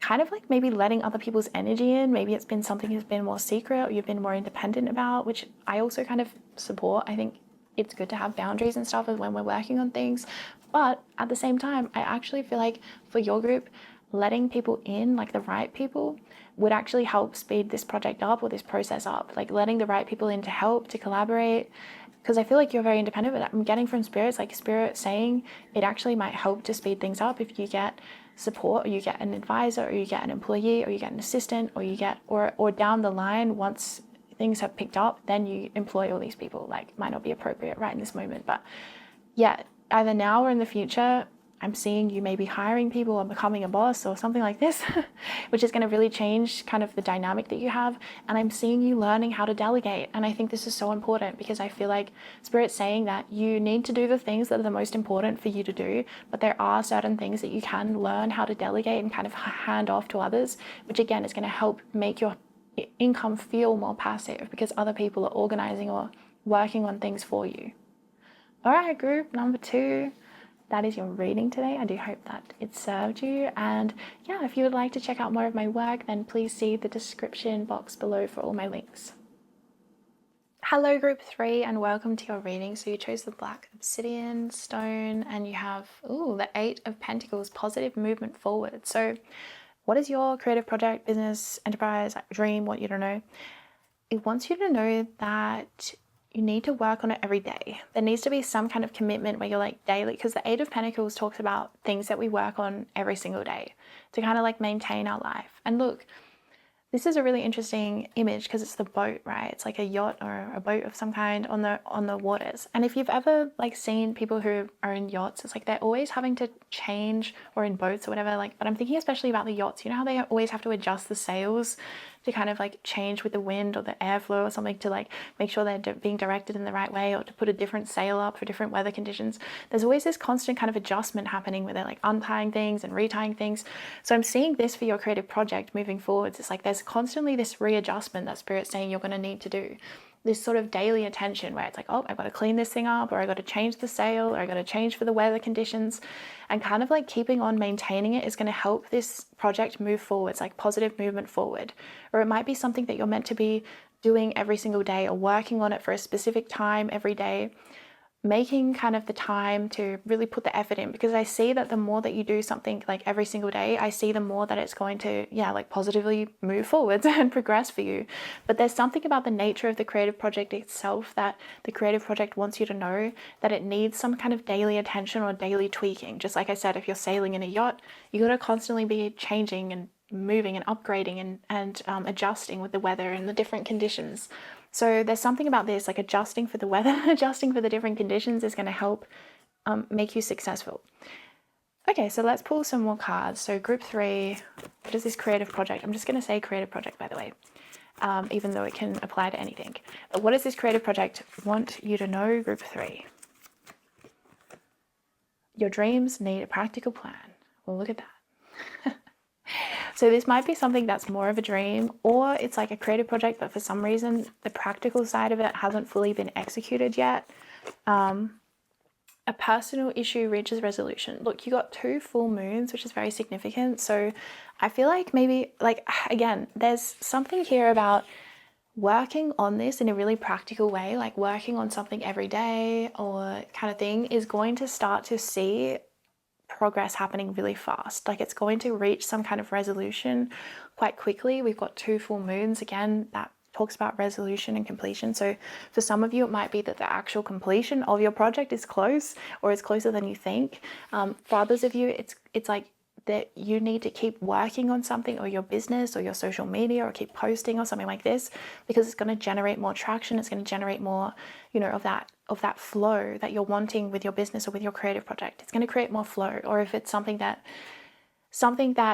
Kind of like maybe letting other people's energy in. Maybe it's been something that's been more secret or you've been more independent about, which I also kind of support. I think it's good to have boundaries and stuff when we're working on things. But at the same time, I actually feel like for your group, letting people in, like the right people, would actually help speed this project up or this process up. Like letting the right people in to help, to collaborate. Because I feel like you're very independent, but I'm getting from spirits, like spirit saying it actually might help to speed things up if you get support, or you get an advisor, or you get an employee, or you get an assistant, or you get, or down the line, once things have picked up, then you employ all these people. Like, might not be appropriate right in this moment, but yeah, either now or in the future, I'm seeing you maybe hiring people or becoming a boss or something like this, which is going to really change kind of the dynamic that you have. And I'm seeing you learning how to delegate. And I think this is so important, because I feel like Spirit's saying that you need to do the things that are the most important for you to do, but there are certain things that you can learn how to delegate and kind of hand off to others, which again is going to help make your income feel more passive, because other people are organizing or working on things for you. All right, group number 2. That is your reading today. I do hope that it served you. And yeah, if you would like to check out more of my work, then please see the description box below for all my links. Hello, group 3, and welcome to your reading. So you chose the black obsidian stone, and you have, the 8 of Pentacles, positive movement forward. So what is your creative project, business, enterprise, dream, want you to know? It wants you to know that you need to work on it every day. There needs to be some kind of commitment where you're like daily, because the 8 of Pentacles talks about things that we work on every single day to kind of like maintain our life. And look, this is a really interesting image because it's the boat, right? It's like a yacht or a boat of some kind on the waters. And if you've ever like seen people who are in yachts, it's like they're always having to change, or in boats or whatever, like, but I'm thinking especially about the yachts. You know how they always have to adjust the sails to kind of like change with the wind or the airflow or something, to like make sure they're being directed in the right way, or to put a different sail up for different weather conditions. There's always this constant kind of adjustment happening where they're like untying things and retying things. So I'm seeing this for your creative project moving forwards. It's like there's constantly this readjustment that Spirit's saying you're going to need to do. This sort of daily attention where it's like, oh, I've got to clean this thing up, or I got to change the sail, or I got to change for the weather conditions. And kind of like keeping on maintaining it is going to help this project move forwards, like positive movement forward. Or it might be something that you're meant to be doing every single day, or working on it for a specific time every day. Making kind of the time to really put the effort in, because I see that the more that you do something like every single day, I see the more that it's going to, like positively move forwards and progress for you. But there's something about the nature of the creative project itself that the creative project wants you to know that it needs some kind of daily attention or daily tweaking. Just like I said, if you're sailing in a yacht, you got to constantly be changing and moving and upgrading and adjusting with the weather and the different conditions. So there's something about this, like adjusting for the weather, adjusting for the different conditions is going to help make you successful. Okay, so let's pull some more cards. So group 3, what is this creative project? I'm just going to say creative project, by the way, even though it can apply to anything. But what does this creative project want you to know, group 3? Your dreams need a practical plan. Well, look at that. So this might be something that's more of a dream, or it's like a creative project, but for some reason, the practical side of it hasn't fully been executed yet. A personal issue reaches resolution. Look, you got 2 full moons, which is very significant. So I feel like maybe, like, again, there's something here about working on this in a really practical way, like working on something every day or kind of thing, is going to start to see progress happening really fast. Like it's going to reach some kind of resolution quite quickly. We've got 2 full moons again, that talks about resolution and completion. So for some of you, it might be that the actual completion of your project is close, or it's closer than you think. For others of you, it's like that you need to keep working on something, or your business or your social media, or keep posting or something like this, because it's going to generate more traction. It's going to generate more, you know, of that flow that you're wanting with your business or with your creative project. It's going to create more flow. Or if it's something that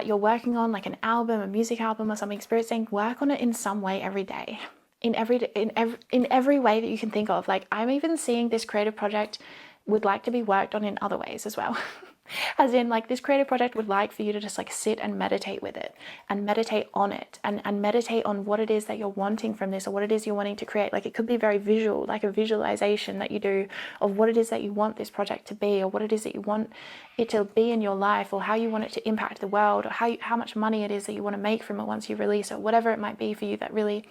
you're working on, like an album, a music album or something, Spirit's saying work on it in some way every day, in every way that you can think of. Like I'm even seeing this creative project would like to be worked on in other ways as well. As in, like, this creative project would like for you to just like sit and meditate with it, and meditate on it, and meditate on what it is that you're wanting from this, or what it is you're wanting to create. Like it could be very visual, like a visualization that you do of what it is that you want this project to be, or what it is that you want it to be in your life, or how you want it to impact the world, or how much money it is that you want to make from it once you release it, whatever it might be for you that really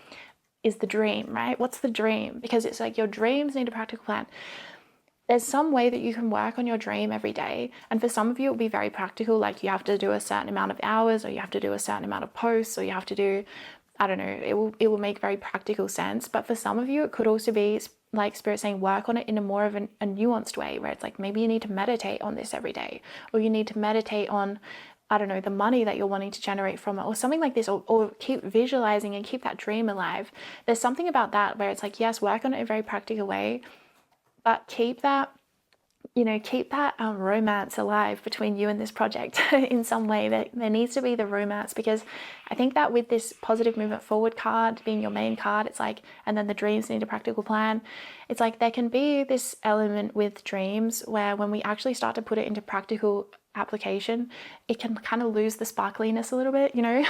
is the dream, right? What's the dream? Because it's like your dreams need a practical plan. There's some way that you can work on your dream every day. And for some of you, it'll be very practical. Like you have to do a certain amount of hours, or you have to do a certain amount of posts, or you have to do, I don't know, it will make very practical sense. But for some of you, it could also be like Spirit saying work on it in a more of a nuanced way, where it's like maybe you need to meditate on this every day, or you need to meditate on, I don't know, the money that you're wanting to generate from it, or something like this, or keep visualizing and keep that dream alive. There's something about that where it's like, yes, work on it in a very practical way, but keep that, you know, keep that romance alive between you and this project in some way. That there needs to be the romance, because I think that with this positive movement forward card being your main card, it's like, and then the dreams need a practical plan. It's like there can be this element with dreams where when we actually start to put it into practical application, it can kind of lose the sparkliness a little bit, you know.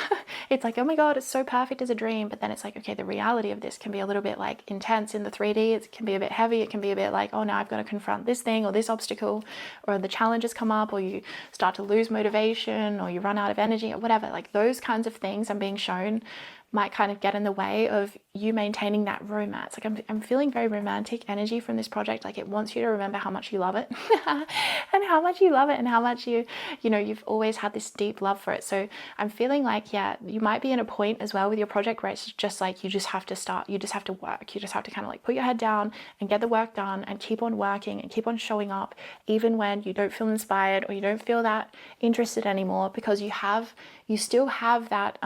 It's like, oh my god, it's so perfect as a dream, but then it's like, okay, the reality of this can be a little bit like intense in the 3D. It can be a bit heavy. It can be a bit like, oh, now I've got to confront this thing or this obstacle, or the challenges come up, or you start to lose motivation, or you run out of energy, or whatever. Like those kinds of things I'm being shown might kind of get in the way of you maintaining that romance. Like I'm feeling very romantic energy from this project. Like it wants you to remember how much you love it and how much you love it, and how much you know, you've always had this deep love for it. So I'm feeling like, yeah, you might be in a point as well with your project where it's just like, you just have to start, you just have to work. You just have to kind of like put your head down and get the work done, and keep on working and keep on showing up, even when you don't feel inspired, or you don't feel that interested anymore, because you still have that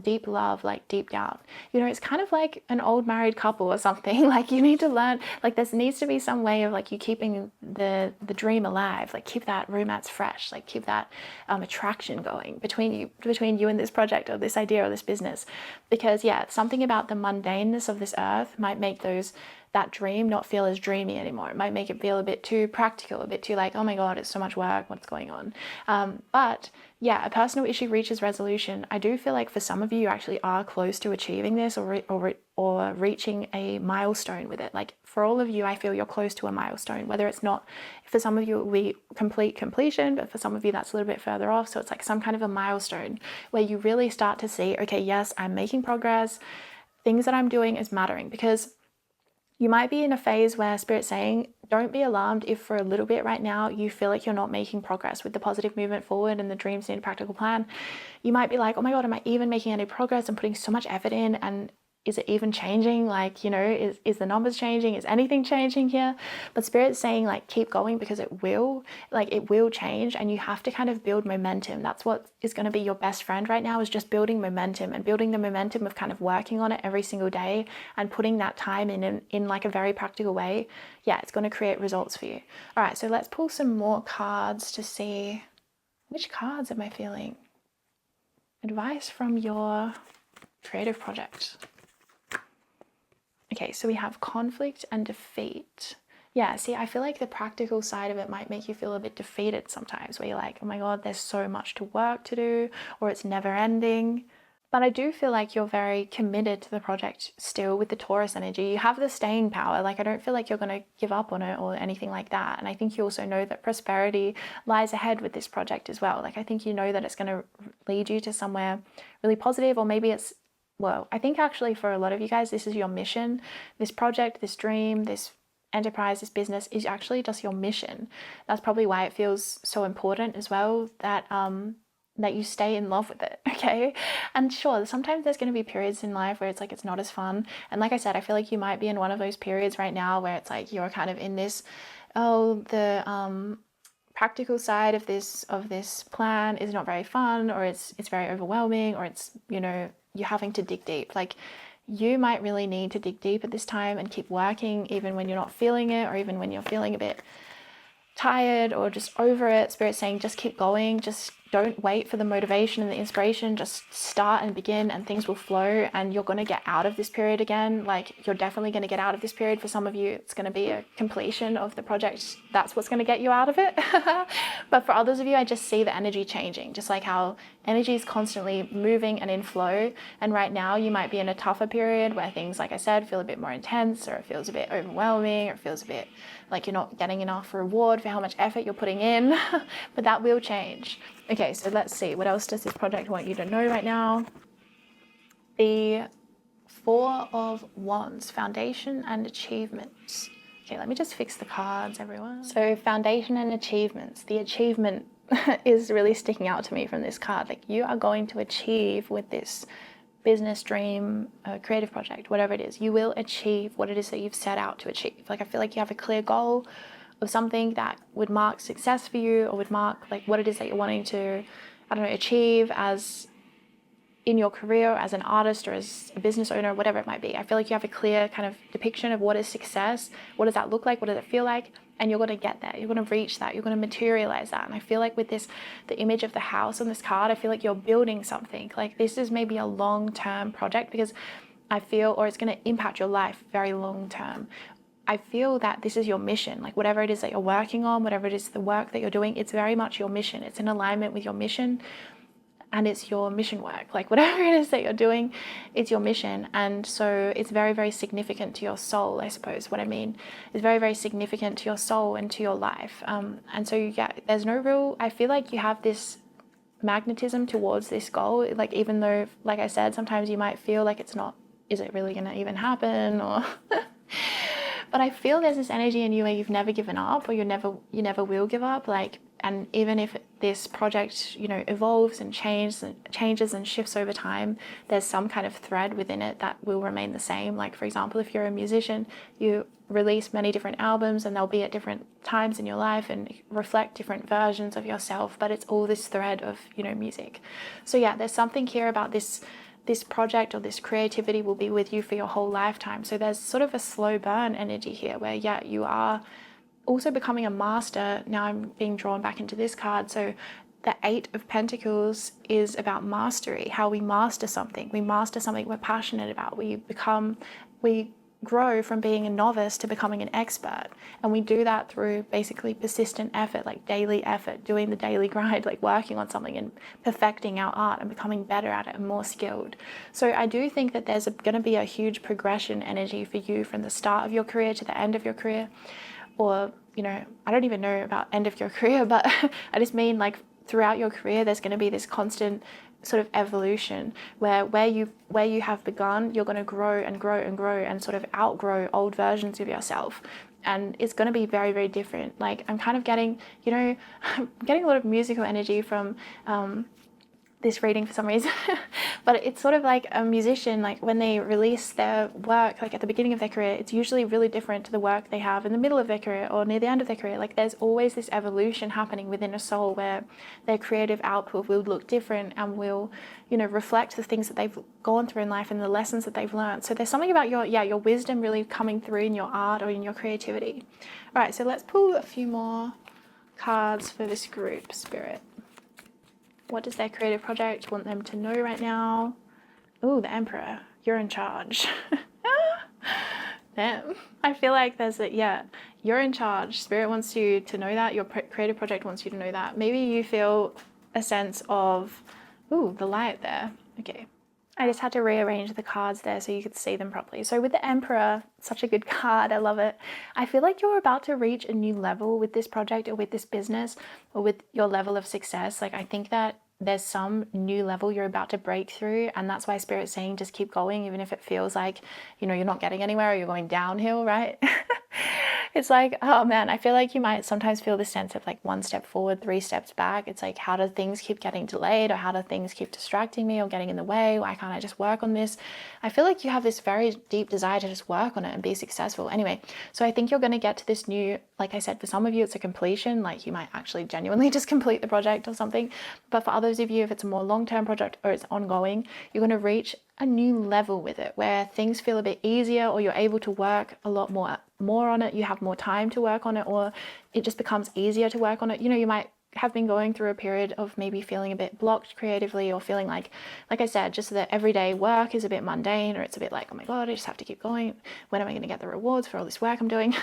deep love, like deep down. You know, it's kind of like an old married couple or something. Like you need to learn, like there needs to be some way of like you keeping the dream alive, like keep that romance fresh, like keep that attraction going between you and this project, or this idea, or this business. Because yeah, something about the mundaneness of this earth might make that dream not feel as dreamy anymore. It might make it feel a bit too practical, a bit too like, oh my god, it's so much work, what's going on? But yeah, a personal issue reaches resolution. I do feel like for some of you, you actually are close to achieving this, or reaching a milestone with it. Like for all of you, I feel you're close to a milestone, whether it's not, for some of you it will be completion, but for some of you that's a little bit further off. So it's like some kind of a milestone where you really start to see, okay, yes, I'm making progress. Things that I'm doing is mattering. Because you might be in a phase where Spirit's saying, don't be alarmed if for a little bit right now you feel like you're not making progress with the positive movement forward and the dreams need a practical plan. You might be like, oh my god, am I even making any progress? I'm putting so much effort in, and is it even changing? Like, you know, is the numbers changing? Is anything changing here? But Spirit's saying like, keep going, because it will change, and you have to kind of build momentum. That's what is going to be your best friend right now, is just building momentum, and building the momentum of kind of working on it every single day and putting that time in like a very practical way. Yeah, it's going to create results for you. All right, so let's pull some more cards to see which cards am I feeling. Advice from your creative project. Okay, so we have conflict and defeat. Yeah, see, I feel like the practical side of it might make you feel a bit defeated sometimes, where you're like, oh my God, there's so much to work to do, or it's never ending. But I do feel like you're very committed to the project still with the Taurus energy. You have the staying power. Like, I don't feel like you're going to give up on it or anything like that. And I think you also know that prosperity lies ahead with this project as well. Like, I think you know that it's going to lead you to somewhere really positive, or maybe it's, well, I think actually for a lot of you guys, this is your mission. This project, this dream, this enterprise, this business is actually just your mission. That's probably why it feels so important as well that that you stay in love with it, okay? And sure, sometimes there's going to be periods in life where it's like it's not as fun. And like I said, I feel like you might be in one of those periods right now where it's like you're kind of in this, the practical side of this plan is not very fun, or it's very overwhelming, or it's, you know, you're having to dig deep. Like, you might really need to dig deep at this time and keep working even when you're not feeling it, or even when you're feeling a bit tired or just over it. Spirit's saying just keep going, just don't wait for the motivation and the inspiration, just start and begin, and things will flow, and you're going to get out of this period again. Like, you're definitely going to get out of this period. For some of you, it's going to be a completion of the project. That's what's going to get you out of it. But for others of you, I just see the energy changing, just like how energy is constantly moving and in flow. And right now you might be in a tougher period where things, like I said, feel a bit more intense, or it feels a bit overwhelming, or it feels a bit like you're not getting enough reward for how much effort you're putting in. But that will change. Okay, so let's see. What else does this project want you to know right now? The Four of Wands, foundation and achievements. Okay, let me just fix the cards, everyone. So foundation and achievements. The achievement is really sticking out to me from this card. Like, you are going to achieve with this business, dream, creative project, whatever it is. You will achieve what it is that you've set out to achieve. Like, I feel like you have a clear goal of something that would mark success for you, or would mark like what it is that you're wanting to, I don't know, achieve as in your career as an artist or as a business owner, whatever it might be. I feel like you have a clear kind of depiction of what is success. What does that look like? What does it feel like? And you're going to get there. You're going to reach that. You're going to materialize that. And I feel like with this, the image of the house on this card, I feel like you're building something. Like, this is maybe a long-term project, because I feel, or it's going to impact your life very long-term. I feel that this is your mission. Like, whatever it is that you're working on, whatever it is, the work that you're doing, it's very much your mission. It's in alignment with your mission, and it's your mission work. Like, whatever it is that you're doing, it's your mission. And so it's very, very significant to your soul, I suppose. What I mean is very, very significant to your soul and to your life. And so, yeah, there's no real, I feel like you have this magnetism towards this goal. Like, even though, like I said, sometimes you might feel like it's not, is it really going to even happen? Or but I feel there's this energy in you where you've never given up, or you never will give up. Like, and even if this project, you know, evolves and changes and shifts over time, there's some kind of thread within it that will remain the same. Like, for example, if you're a musician, you release many different albums, and they'll be at different times in your life and reflect different versions of yourself, but it's all this thread of, you know, music. So yeah, there's something here about this project, or this creativity will be with you for your whole lifetime. So there's sort of a slow burn energy here where, yeah, you are also becoming a master. Now I'm being drawn back into this card. So the Eight of Pentacles is about mastery, how we master something. We master something we're passionate about. We grow from being a novice to becoming an expert. And we do that through basically persistent effort, like daily effort, doing the daily grind, like working on something and perfecting our art and becoming better at it and more skilled. So I do think that there's going to be a huge progression energy for you from the start of your career to the end of your career. Or, you know, I don't even know about end of your career, but I just mean like throughout your career, there's going to be this constant sort of evolution where you have begun, you're going to grow and grow and grow and sort of outgrow old versions of yourself. And it's going to be very, very different. Like, I'm kind of getting, you know, I'm getting a lot of musical energy from this reading for some reason. But it's sort of like a musician, like when they release their work, like at the beginning of their career, it's usually really different to the work they have in the middle of their career or near the end of their career. Like, there's always this evolution happening within a soul where their creative output will look different and will, you know, reflect the things that they've gone through in life and the lessons that they've learned. So there's something about your wisdom really coming through in your art or in your creativity. All right, so let's pull a few more cards for this group, Spirit. What does their creative project want them to know right now? Ooh, the Emperor. You're in charge. Damn. I feel like there's a, yeah, you're in charge. Spirit wants you to know that. Your creative project wants you to know that. Maybe you feel a sense of, ooh, the light there. Okay. I just had to rearrange the cards there so you could see them properly. So with the Emperor, such a good card, I love it. I feel like you're about to reach a new level with this project or with this business or with your level of success. Like I think that there's some new level you're about to break through, and that's why Spirit's saying just keep going, even if it feels like, you know, you're not getting anywhere or you're going downhill, right? It's like, oh man, I feel like you might sometimes feel this sense of like 1 step forward, 3 steps back. It's like, how do things keep getting delayed, or how do things keep distracting me or getting in the way? Why can't I just work on this? I feel like you have this very deep desire to just work on it and be successful. Anyway, so I think you're going to get to this new, like I said, for some of you, it's a completion, like you might actually genuinely just complete the project or something. But for others of you, if it's a more long-term project or it's ongoing, you're going to reach a new level with it where things feel a bit easier, or you're able to work a lot more on it. You have more time to work on it, or it just becomes easier to work on it. You know, you might have been going through a period of maybe feeling a bit blocked creatively, or feeling like I said, just the everyday work is a bit mundane, or it's a bit like, oh my God, I just have to keep going. When am I going to get the rewards for all this work I'm doing?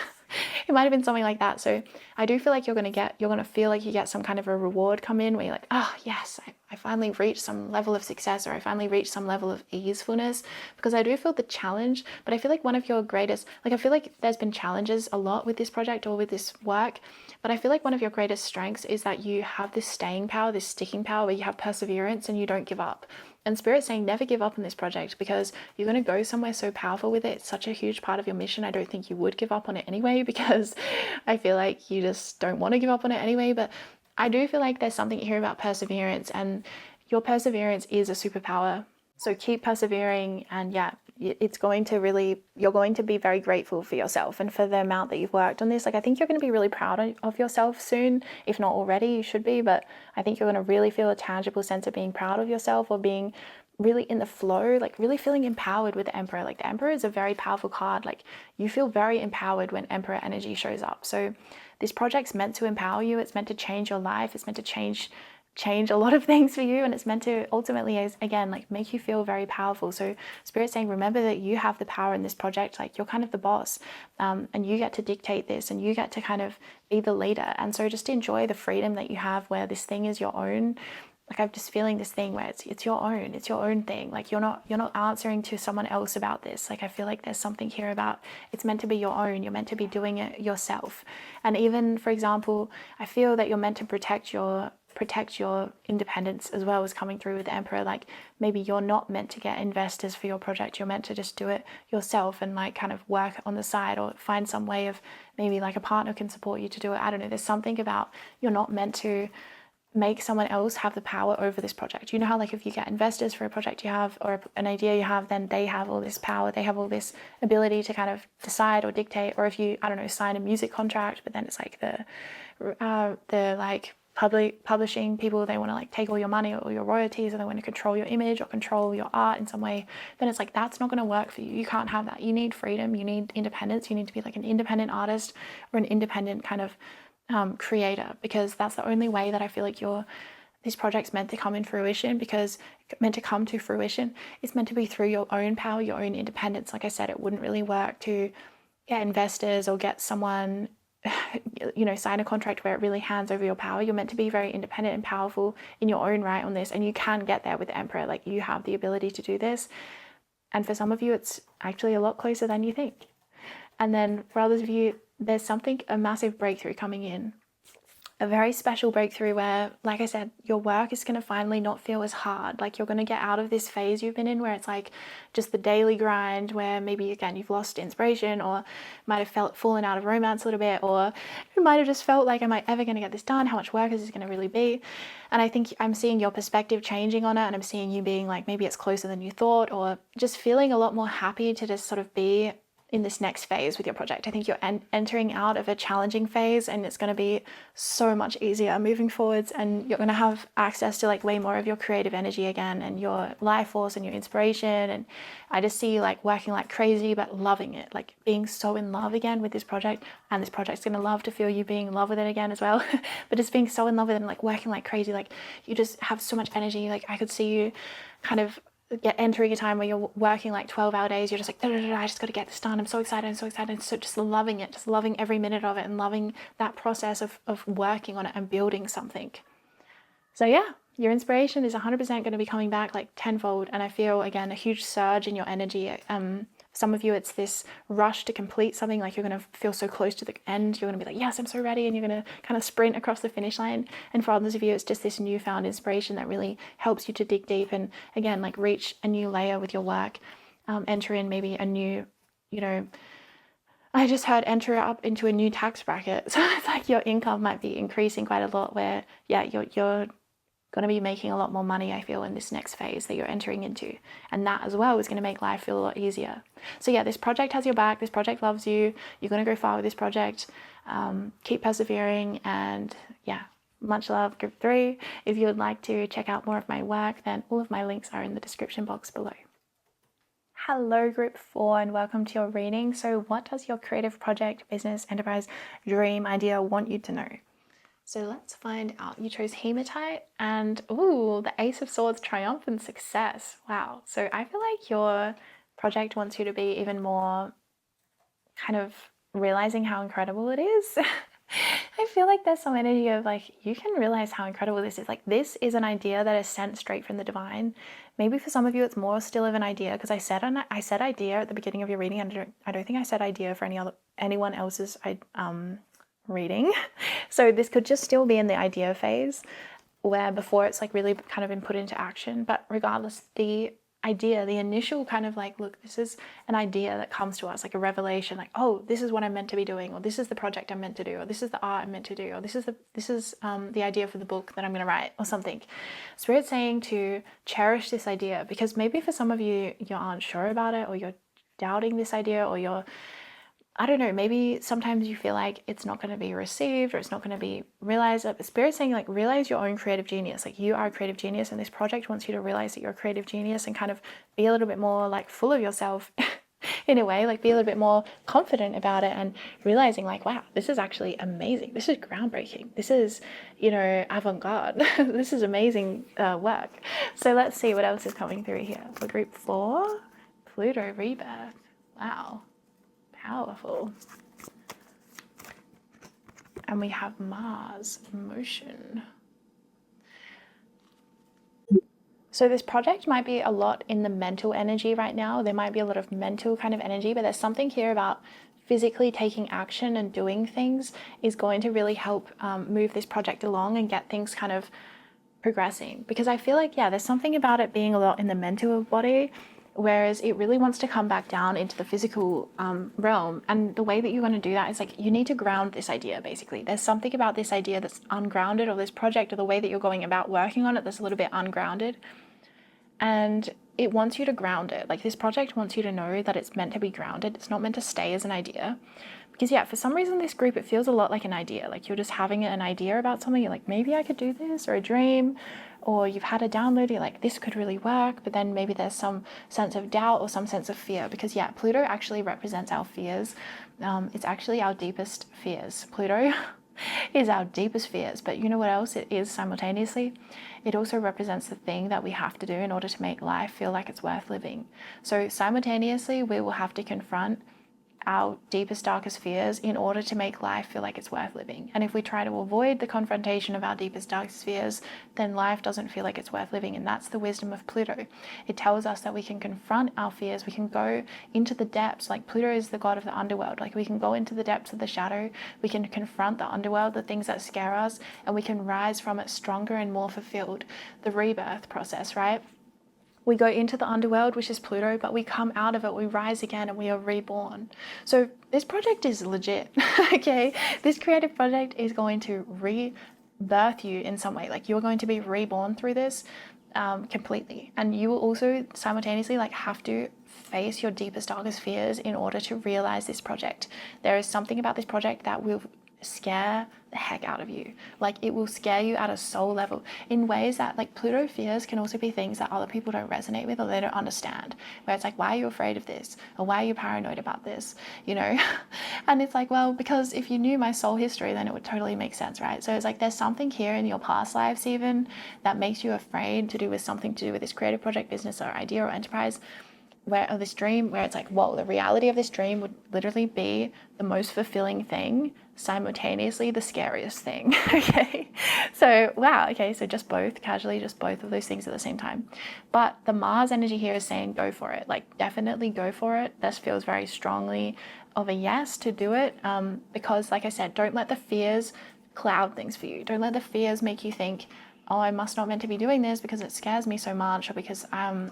It might have been something like that. So I do feel like you're going to feel like you get some kind of a reward come in where you're like, oh yes, I finally reached some level of success, or I finally reached some level of easefulness, because I do feel the challenge. But I feel like one of your greatest, like I feel like there's been challenges a lot with this project or with this work, but I feel like one of your greatest strengths is that you have this staying power, this sticking power, where you have perseverance and you don't give up. And Spirit's saying never give up on this project, because you're going to go somewhere so powerful with it. It's such a huge part of your mission. I don't think you would give up on it anyway, because I feel like you just don't want to give up on it anyway. But I do feel like there's something here about perseverance, and your perseverance is a superpower. So keep persevering, and yeah, it's going to really, you're going to be very grateful for yourself and for the amount that you've worked on this. Like I think you're going to be really proud of yourself soon, if not already, you should be, but I think you're going to really feel a tangible sense of being proud of yourself, or being really in the flow, like really feeling empowered with the Emperor. Like the Emperor is a very powerful card. Like you feel very empowered when Emperor energy shows up. So this project's meant to empower you. It's meant to change your life. It's meant to change a lot of things for you, and it's meant to ultimately, as again, like make you feel very powerful. So Spirit's saying, remember that you have the power in this project. Like you're kind of the boss, and you get to dictate this, and you get to kind of be the leader. And so just enjoy the freedom that you have, where this thing is your own. Like I'm just feeling this thing where it's your own thing. Like you're not answering to someone else about this. Like I feel like there's something here about it's meant to be your own. You're meant to be doing it yourself. And even, for example, I feel that you're meant to protect your independence as well, as coming through with the Emperor. Like maybe you're not meant to get investors for your project. You're meant to just do it yourself and like kind of work on the side, or find some way of maybe like a partner can support you to do it. I don't know. There's something about you're not meant to make someone else have the power over this project. You know how like if you get investors for a project you have, or an idea you have, then they have all this power, they have all this ability to kind of decide or dictate. Or if you, I don't know, sign a music contract, but then it's like the like publishing people, they want to like take all your money or your royalties, or they want to control your image or control your art in some way, then it's like that's not going to work for you. You can't have that. You need freedom, you need independence, you need to be like an independent artist or an independent kind of creator, because that's the only way that I feel like this project's meant to come in fruition, because meant to come to fruition. It's meant to be through your own power, your own independence. Like I said, it wouldn't really work to get investors or get someone, you know, sign a contract where it really hands over your power. You're meant to be very independent and powerful in your own right on this, and you can get there with the Emperor. Like you have the ability to do this, and for some of you it's actually a lot closer than you think. And then for others of you, there's a massive breakthrough coming in, a very special breakthrough where, like I said, your work is going to finally not feel as hard. Like you're going to get out of this phase you've been in where it's like just the daily grind, where maybe again you've lost inspiration, or might have fallen out of romance a little bit, or you might have just felt like, am I ever going to get this done? How much work is this going to really be? And I think I'm seeing your perspective changing on it, and I'm seeing you being like, maybe it's closer than you thought, or just feeling a lot more happy to just sort of be in this next phase with your project. I think you're entering out of a challenging phase, and it's going to be so much easier moving forwards, and you're going to have access to like way more of your creative energy again, and your life force and your inspiration. And I just see you like working like crazy, but loving it, like being so in love again with this project. And this project's going to love to feel you being in love with it again as well. But just being so in love with it and like working like crazy, like you just have so much energy. Like I could see you kind of entering a time where you're working like 12-hour days, you're just like, I just got to get this done. I'm so excited. I'm so excited. So just loving it, just loving every minute of it and loving that process of working on it and building something. So yeah, your inspiration is 100% going to be coming back like tenfold. And I feel, again, a huge surge in your energy. Some of you, it's this rush to complete something, like you're going to feel so close to the end. You're going to be like, yes, I'm so ready. And you're going to kind of sprint across the finish line. And for others of you, it's just this newfound inspiration that really helps you to dig deep and, again, like reach a new layer with your work, enter in maybe a new, I just heard enter up into a new tax bracket. So it's like your income might be increasing quite a lot where, yeah, you're going to be making a lot more money, I feel, in this next phase that you're entering into. And that as well is going to make life feel a lot easier. So yeah, this project has your back. This project loves you. You're going to go far with this project. Keep persevering. And yeah, much love, group 3. If you would like to check out more of my work, then all of my links are in the description box below. Hello, group 4, and welcome to your reading. So what does your creative project, business, enterprise, dream, idea want you to know? So let's find out. You chose hematite and, ooh, the Ace of Swords, triumphant success. Wow. So I feel like your project wants you to be even more kind of realizing how incredible it is. I feel like there's some energy of like, you can realize how incredible this is. Like, this is an idea that is sent straight from the divine. Maybe for some of you, it's more still of an idea, because I said idea at the beginning of your reading, and I don't think I said idea for anyone else's reading. So this could just still be in the idea phase, where before it's like really kind of been put into action. But regardless, the idea, the initial kind of like, look, this is an idea that comes to us, like a revelation, like, oh, this is what I'm meant to be doing, or this is the project I'm meant to do, or this is the art I'm meant to do, or this is the idea for the book that I'm going to write, or something. Spirit's saying to cherish this idea, because maybe for some of you, you aren't sure about it, or you're doubting this idea, or you're, I don't know, maybe sometimes you feel like it's not going to be received, or it's not going to be realized. Spirit's saying, like, realize your own creative genius. Like, you are a creative genius, and this project wants you to realize that you're a creative genius and kind of be a little bit more like full of yourself in a way, like be a little bit more confident about it, and realizing like, wow, this is actually amazing. This is groundbreaking. This is, avant-garde. This is amazing work. So let's see what else is coming through here. For group 4, Pluto rebirth. Wow. Powerful. And we have Mars motion. So this project might be a lot in the mental energy right now. There might be a lot of mental kind of energy, but there's something here about physically taking action and doing things is going to really help move this project along and get things kind of progressing. Because I feel like, yeah, there's something about it being a lot in the mental body, whereas it really wants to come back down into the physical realm. And the way that you're going to do that is like, you need to ground this idea, basically. There's something about this idea that's ungrounded, or this project, or the way that you're going about working on it that's a little bit ungrounded. And it wants you to ground it. Like, this project wants you to know that it's meant to be grounded. It's not meant to stay as an idea. Because yeah, for some reason, this group, it feels a lot like an idea. Like, you're just having an idea about something. You're like, maybe I could do this, or a dream, or you've had a download, you're like, this could really work, but then maybe there's some sense of doubt or some sense of fear. Because yeah, Pluto actually represents our fears. It's actually our deepest fears. Pluto is our deepest fears. But you know what else it is simultaneously? It also represents the thing that we have to do in order to make life feel like it's worth living. So simultaneously, we will have to confront our deepest, darkest fears in order to make life feel like it's worth living. And if we try to avoid the confrontation of our deepest, darkest fears, then life doesn't feel like it's worth living. And that's the wisdom of Pluto. It tells us that we can confront our fears. We can go into the depths. Like, Pluto is the god of the underworld. Like, we can go into the depths of the shadow. We can confront the underworld, the things that scare us, and we can rise from it stronger and more fulfilled. The rebirth process, right? We go into the underworld, which is Pluto, but we come out of it, we rise again, and we are reborn. So this project is legit, okay? This creative project is going to rebirth you in some way. Like, you're going to be reborn through this completely. And you will also simultaneously have to face your deepest, darkest fears in order to realize this project. There is something about this project that will scare the heck out of you. Like, it will scare you at a soul level in ways that, like, Pluto fears can also be things that other people don't resonate with or they don't understand, where it's like, why are you afraid of this, or why are you paranoid about this, you know? And it's like, well, because if you knew my soul history, then it would totally make sense, right? So it's like, there's something here in your past lives even that makes you afraid to do with something to do with this creative project, business, or idea or enterprise, or this dream, where it's like, whoa, the reality of this dream would literally be the most fulfilling thing, simultaneously the scariest thing. Okay, so wow, okay, so just both, casually, just both of those things at the same time. But the Mars energy here is saying go for it, like definitely go for it. This feels very strongly of a yes to do it, because like I said, don't let the fears cloud things for you. Don't let the fears make you think, oh, I must not meant to be doing this because it scares me so much, or because,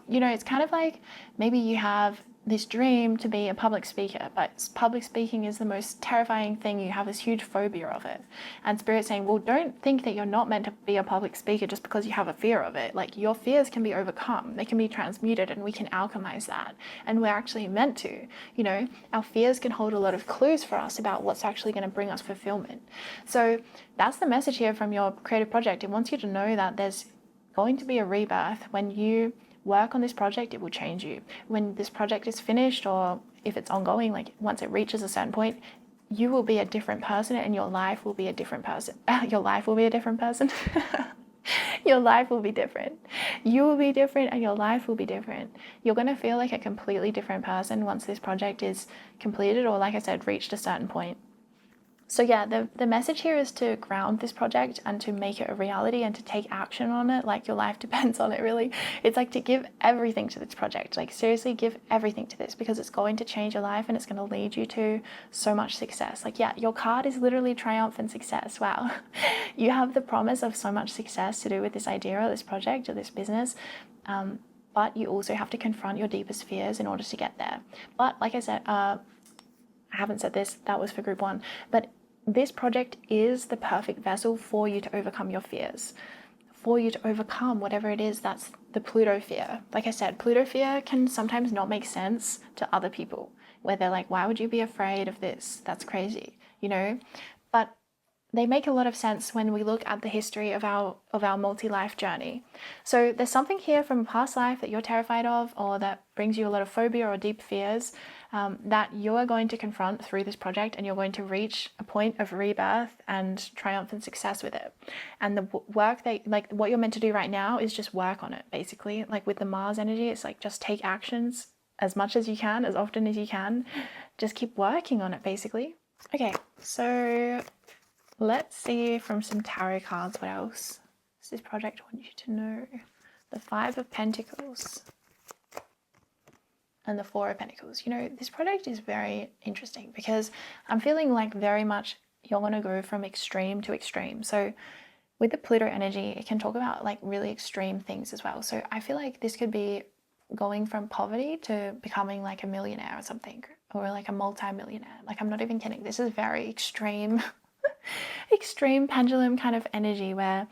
you know, it's kind of like maybe you have this dream to be a public speaker, but public speaking is the most terrifying thing. You have this huge phobia of it. And Spirit's saying, well, don't think that you're not meant to be a public speaker just because you have a fear of it. Like, your fears can be overcome. They can be transmuted, and we can alchemize that. And we're actually meant to, you know, our fears can hold a lot of clues for us about what's actually going to bring us fulfillment. So that's the message here from your creative project. It wants you to know that there's going to be a rebirth. When you work on this project, it will change you. When this project is finished, or if it's ongoing, like once it reaches a certain point, you will be a different person, and your life will be a different person. Your life will be a different person. Your life will be different. You will be different, and your life will be different. You're going to feel like a completely different person once this project is completed, or like I said, reached a certain point. So yeah, the message here is to ground this project and to make it a reality and to take action on it, like your life depends on it, really. It's like to give everything to this project, like seriously give everything to this, because it's going to change your life and it's going to lead you to so much success. Like, yeah, your card is literally triumph and success. Wow. You have the promise of so much success to do with this idea or this project or this business. But you also have to confront your deepest fears in order to get there. But like I said, I haven't said this, that was for group 1, but this project is the perfect vessel for you to overcome your fears, for you to overcome whatever it is that's the Pluto fear. Like I said, Pluto fear can sometimes not make sense to other people, where they're like, why would you be afraid of this? That's crazy, you know? But they make a lot of sense when we look at the history of our multi-life journey. So there's something here from a past life that you're terrified of, or that brings you a lot of phobia or deep fears, that you are going to confront through this project, and you're going to reach a point of rebirth and triumphant success with it. And the work that, like, what you're meant to do right now is just work on it, basically. Like with the Mars energy, it's like just take actions as much as you can, as often as you can. Just keep working on it, basically. Okay, so let's see from some tarot cards what else does this project want you to know. The 5 of Pentacles and the 4 of Pentacles. You know, this project is very interesting because I'm feeling like very much you're going to go from extreme to extreme. So with the Pluto energy, it can talk about like really extreme things as well. So I feel like this could be going from poverty to becoming like a millionaire or something, or like a multi-millionaire. Like, I'm not even kidding. This is very extreme, extreme pendulum kind of energy, where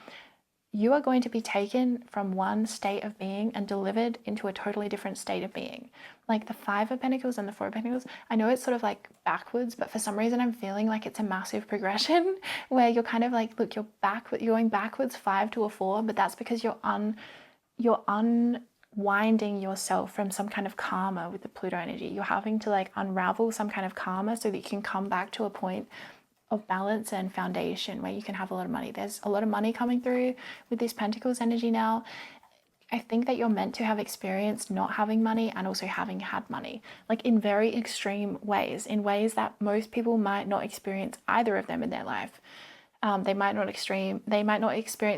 you are going to be taken from one state of being and delivered into a totally different state of being. Like the 5 of Pentacles and the 4 of Pentacles, I know it's sort of like backwards, but for some reason I'm feeling like it's a massive progression where you're kind of like, look, you're going backwards 5 to a 4, but that's because you're unwinding yourself from some kind of karma with the Pluto energy. You're having to like unravel some kind of karma so that you can come back to a point of balance and foundation where you can have a lot of money. There's a lot of money coming through with this Pentacles energy now. I think that you're meant to have experienced not having money and also having had money, like in very extreme ways, in ways that most people might not experience either of them in their life. They might not experience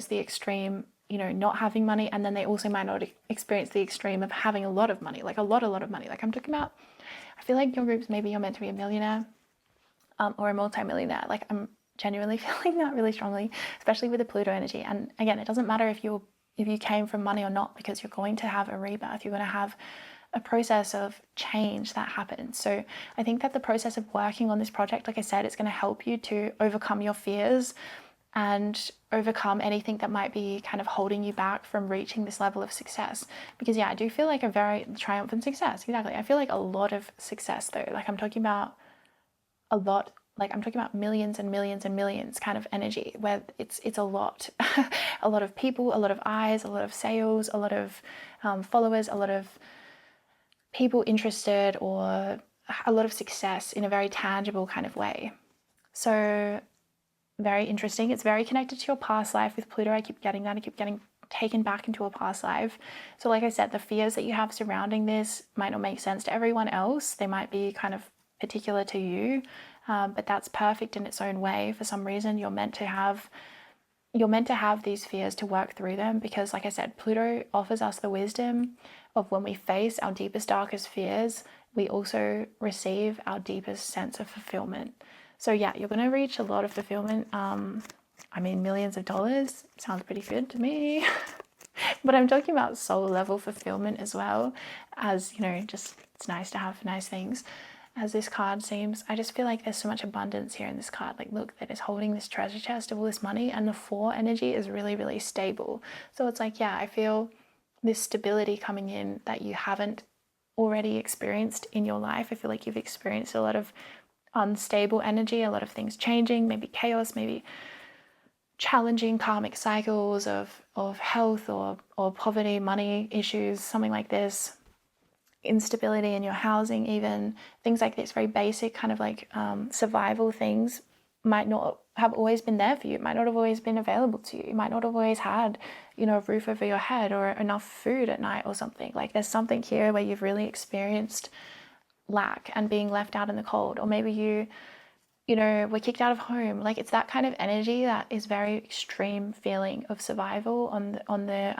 the extreme, you know, not having money, and then they also might not experience the extreme of having a lot of money, like a lot of money. Like I'm talking about, I feel like your groups, maybe you're meant to be a millionaire, or a multi-millionaire. Like I'm genuinely feeling that really strongly, especially with the Pluto energy. And again, it doesn't matter if you came from money or not, because you're going to have a rebirth. You're going to have a process of change that happens. So I think that the process of working on this project, like I said, it's going to help you to overcome your fears and overcome anything that might be kind of holding you back from reaching this level of success. Because yeah, I do feel like a very triumphant success. Exactly. I feel like a lot of success though. Like I'm talking about a lot, like I'm talking about millions and millions and millions kind of energy, where it's a lot. A lot of people, a lot of eyes, a lot of sales, a lot of followers, a lot of people interested, or a lot of success in a very tangible kind of way. So very interesting. It's very connected to your past life with Pluto. I keep getting that. I keep getting taken back into a past life. So like I said, the fears that you have surrounding this might not make sense to everyone else. They might be kind of particular to you, but that's perfect in its own way. For some reason, you're meant to have these fears to work through them, because like I said, Pluto offers us the wisdom of when we face our deepest, darkest fears, we also receive our deepest sense of fulfillment. So yeah, you're going to reach a lot of fulfillment. I mean, millions of dollars sounds pretty good to me. But I'm talking about soul level fulfillment as well, as, you know, just it's nice to have nice things. As this card seems, I just feel like there's so much abundance here in this card. Like, look, that is holding this treasure chest of all this money, and the 4 energy is really, really stable. So it's like, yeah, I feel this stability coming in that you haven't already experienced in your life. I feel like you've experienced a lot of unstable energy, a lot of things changing, maybe chaos, maybe challenging karmic cycles of health or poverty, money issues, something like this, instability in your housing, even things like this, very basic kind of like survival things might not have always been there for you, might not have always been available to you, you might not have always had, you know, a roof over your head or enough food at night or something. Like there's something here where you've really experienced lack and being left out in the cold, or maybe you know, were kicked out of home. Like it's that kind of energy that is very extreme feeling of survival on the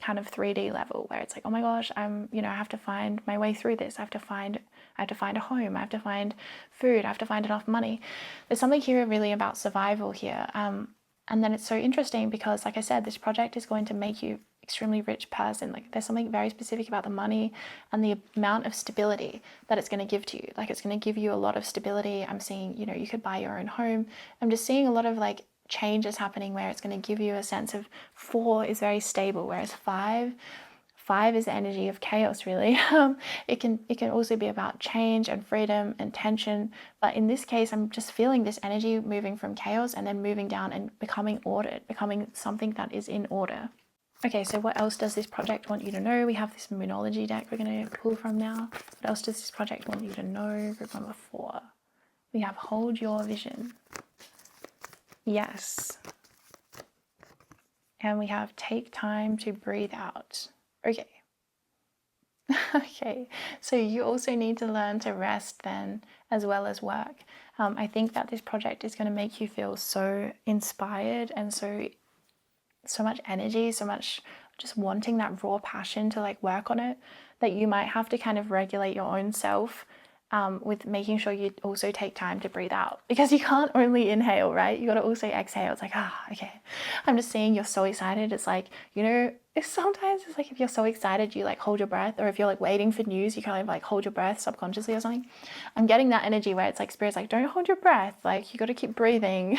kind of 3D level, where it's like, oh my gosh, you know, I have to find my way through this. I have to find a home. I have to find food. I have to find enough money. There's something here really about survival here. And then it's so interesting because, like I said, this project is going to make you extremely rich person. Like there's something very specific about the money and the amount of stability that it's going to give to you. Like it's going to give you a lot of stability. I'm seeing, you know, you could buy your own home. I'm just seeing a lot of like changes happening where it's going to give you a sense of 4 is very stable, whereas 5 is the energy of chaos, really. It can also be about change and freedom and tension. But in this case, I'm just feeling this energy moving from chaos and then moving down and becoming ordered, becoming something that is in order. Okay, so what else does this project want you to know? We have this Moonology deck we're going to pull from now. What else does this project want you to know? Group number 4. We have hold your vision. Yes. And we have take time to breathe out. Okay. Okay, so you also need to learn to rest then as well as work. I think that this project is going to make you feel so inspired and so much energy, so much just wanting that raw passion to like work on it, that you might have to kind of regulate your own self with making sure you also take time to breathe out, because you can't only inhale, right? You got to also exhale. It's like, okay. I'm just seeing you're so excited. It's like, you know, sometimes it's like if you're so excited, you like hold your breath, or if you're like waiting for news, you kind of like hold your breath subconsciously or something. I'm getting that energy where it's like spirit's like, don't hold your breath. Like you got to keep breathing.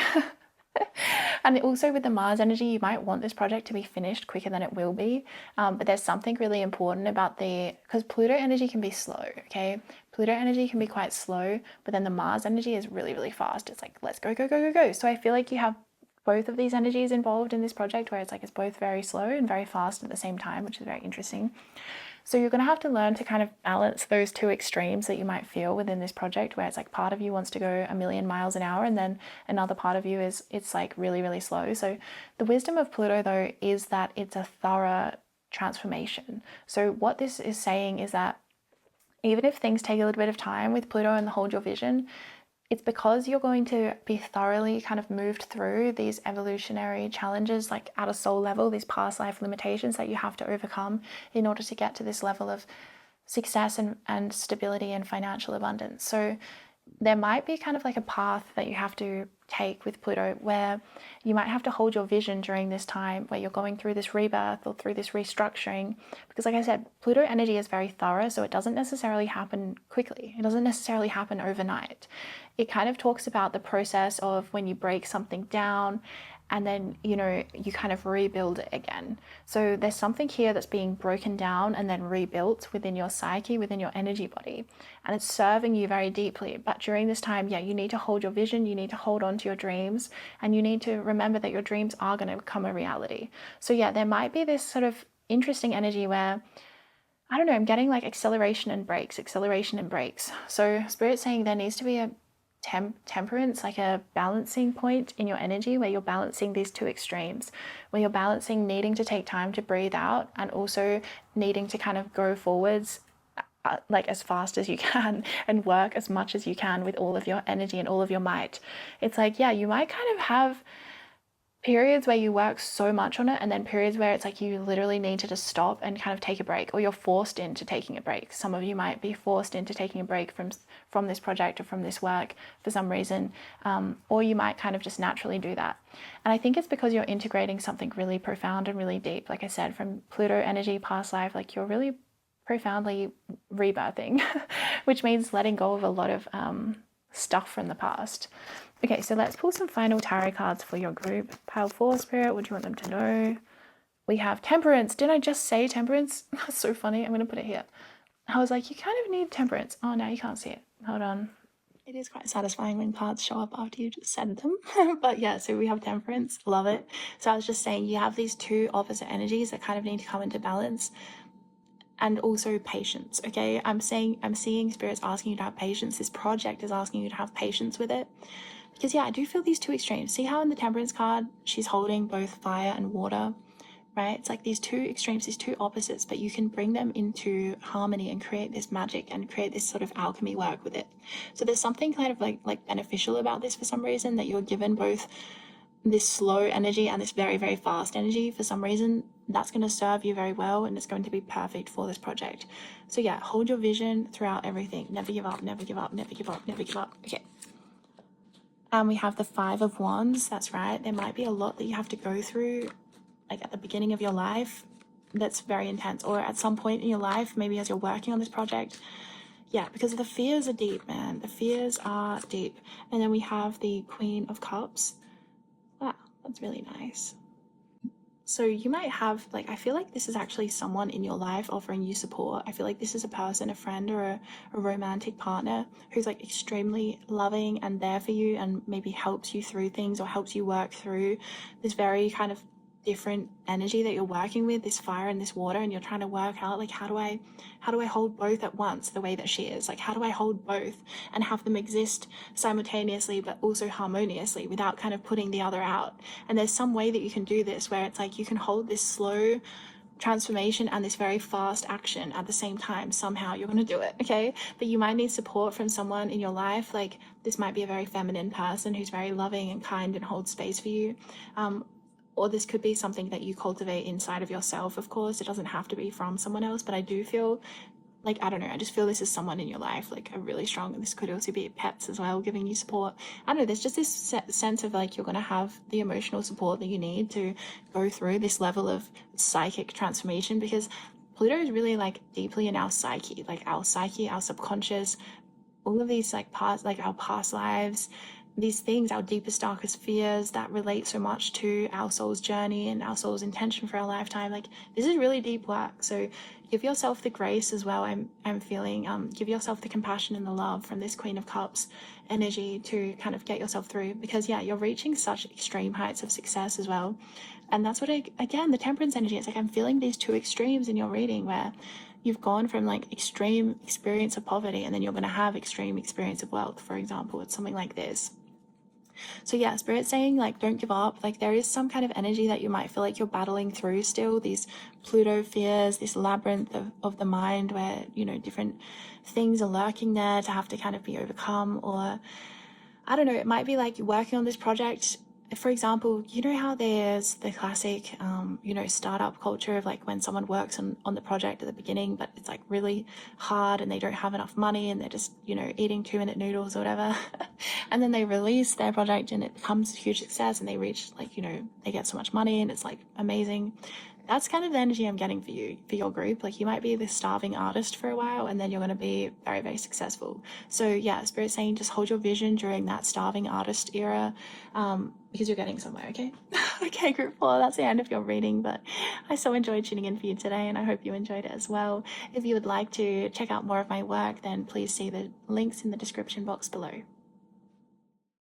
And also with the Mars energy, you might want this project to be finished quicker than it will be. But there's something really important about because Pluto energy can be slow, okay? Pluto energy can be quite slow, but then the Mars energy is really, really fast. It's like, let's go, go, go, go, go. So I feel like you have both of these energies involved in this project, where it's like it's both very slow and very fast at the same time, which is very interesting. So you're going to have to learn to kind of balance those 2 extremes that you might feel within this project, where it's like part of you wants to go 1,000,000 miles an hour, and then another part of you it's like really, really slow. So the wisdom of Pluto, though, is that it's a thorough transformation. So what this is saying is that even if things take a little bit of time with Pluto and the hold your vision, it's because you're going to be thoroughly kind of moved through these evolutionary challenges, like at a soul level, these past life limitations that you have to overcome in order to get to this level of success and stability and financial abundance. So there might be kind of like a path that you have to take with Pluto, where you might have to hold your vision during this time where you're going through this rebirth or through this restructuring, because like I said, Pluto energy is very thorough, so it doesn't necessarily happen quickly. It doesn't necessarily happen overnight. It kind of talks about the process of when you break something down and then, you know, you kind of rebuild it again. So there's something here that's being broken down and then rebuilt within your psyche, within your energy body, and it's serving you very deeply. But during this time, yeah, you need to hold your vision, you need to hold on to your dreams, and you need to remember that your dreams are going to become a reality. So yeah, there might be this sort of interesting energy where, I don't know, I'm getting like acceleration and brakes. So Spirit's saying there needs to be a temperance, like a balancing point in your energy where you're balancing these two extremes, where you're balancing needing to take time to breathe out and also needing to kind of go forwards like as fast as you can and work as much as you can with all of your energy and all of your might. It's like, yeah, you might kind of have periods where you work so much on it, and then periods where it's like you literally need to just stop and kind of take a break, or you're forced into taking a break. Some of you might be forced into taking a break from this project or from this work for some reason, or you might kind of just naturally do that. And I think it's because you're integrating something really profound and really deep, like I said, from Pluto energy, past life, like you're really profoundly rebirthing, which means letting go of a lot of stuff from the past. Okay, so let's pull some final tarot cards for your group. Pile 4, Spirit, what do you want them to know? We have Temperance. Didn't I just say Temperance? That's so funny. I'm going to put it here. I was like, you kind of need Temperance. Oh, now you can't see it. Hold on. It is quite satisfying when cards show up after you just said them. But yeah, so we have Temperance. Love it. So I was just saying, you have these two opposite energies that kind of need to come into balance. And also patience, okay? I'm seeing Spirit's asking you to have patience. This project is asking you to have patience with it. Because yeah, I do feel these two extremes. See how in the Temperance card, she's holding both fire and water, right? It's like these two extremes, these two opposites, but you can bring them into harmony and create this magic and create this sort of alchemy work with it. So there's something kind of like beneficial about this for some reason, that you're given both this slow energy and this very, very fast energy. For some reason, that's going to serve you very well, and it's going to be perfect for this project. So yeah, hold your vision throughout everything. Never give up, never give up, never give up, never give up. Okay. And we have the 5 of Wands. That's right. There might be a lot that you have to go through, like at the beginning of your life, that's very intense, or at some point in your life, maybe as you're working on this project. Yeah, because the fears are deep, man. The fears are deep. And then we have the Queen of Cups. Wow, that's really nice. So you might have, like, I feel like this is actually someone in your life offering you support. I feel like this is a person, a friend, or a romantic partner who's like extremely loving and there for you, and maybe helps you through things or helps you work through this very kind of different energy that you're working with, this fire and this water, and you're trying to work out, like, how do I hold both at once the way that she is? Like, how do I hold both and have them exist simultaneously but also harmoniously without kind of putting the other out? And there's some way that you can do this where it's like you can hold this slow transformation and this very fast action at the same time. Somehow you're going to do it, okay? But you might need support from someone in your life. Like, this might be a very feminine person who's very loving and kind and holds space for you, or this could be something that you cultivate inside of yourself. Of course, it doesn't have to be from someone else, but I do feel like, I don't know, I just feel this is someone in your life, like a really strong, and this could also be pets as well, giving you support. I don't know, there's just this sense of like, you're going to have the emotional support that you need to go through this level of psychic transformation, because Pluto is really like deeply in our psyche, our subconscious, all of these like past, like our past lives, these things, our deepest, darkest fears that relate so much to our soul's journey and our soul's intention for our lifetime. Like, this is really deep work. So give yourself the grace as well. I'm feeling, give yourself the compassion and the love from this Queen of Cups energy to kind of get yourself through, because yeah, you're reaching such extreme heights of success as well. And that's what again, the Temperance energy, it's like I'm feeling these two extremes in your reading, where you've gone from like extreme experience of poverty, and then you're going to have extreme experience of wealth, for example. It's something like this. So yeah, Spirit's saying, like, don't give up. Like, there is some kind of energy that you might feel like you're battling through still, these Pluto fears, this labyrinth of the mind where, you know, different things are lurking there to have to kind of be overcome. Or I don't know, it might be like you're working on this project. For example, you know how there's the classic, you know, startup culture of like when someone works on the project at the beginning, but it's like really hard and they don't have enough money and they're just, you know, eating 2-minute noodles or whatever. And then they release their project and it becomes a huge success and they reach, like, you know, they get so much money and it's like amazing. that's kind of the energy I'm getting for you, for your group. Like, you might be this starving artist for a while, and then you're going to be very, very successful. So yeah, Spirit's saying just hold your vision during that starving artist era, because you're getting somewhere, okay? Okay, group 4, that's the end of your reading, but I so enjoyed tuning in for you today, and I hope you enjoyed it as well. If you would like to check out more of my work, then please see the links in the description box below.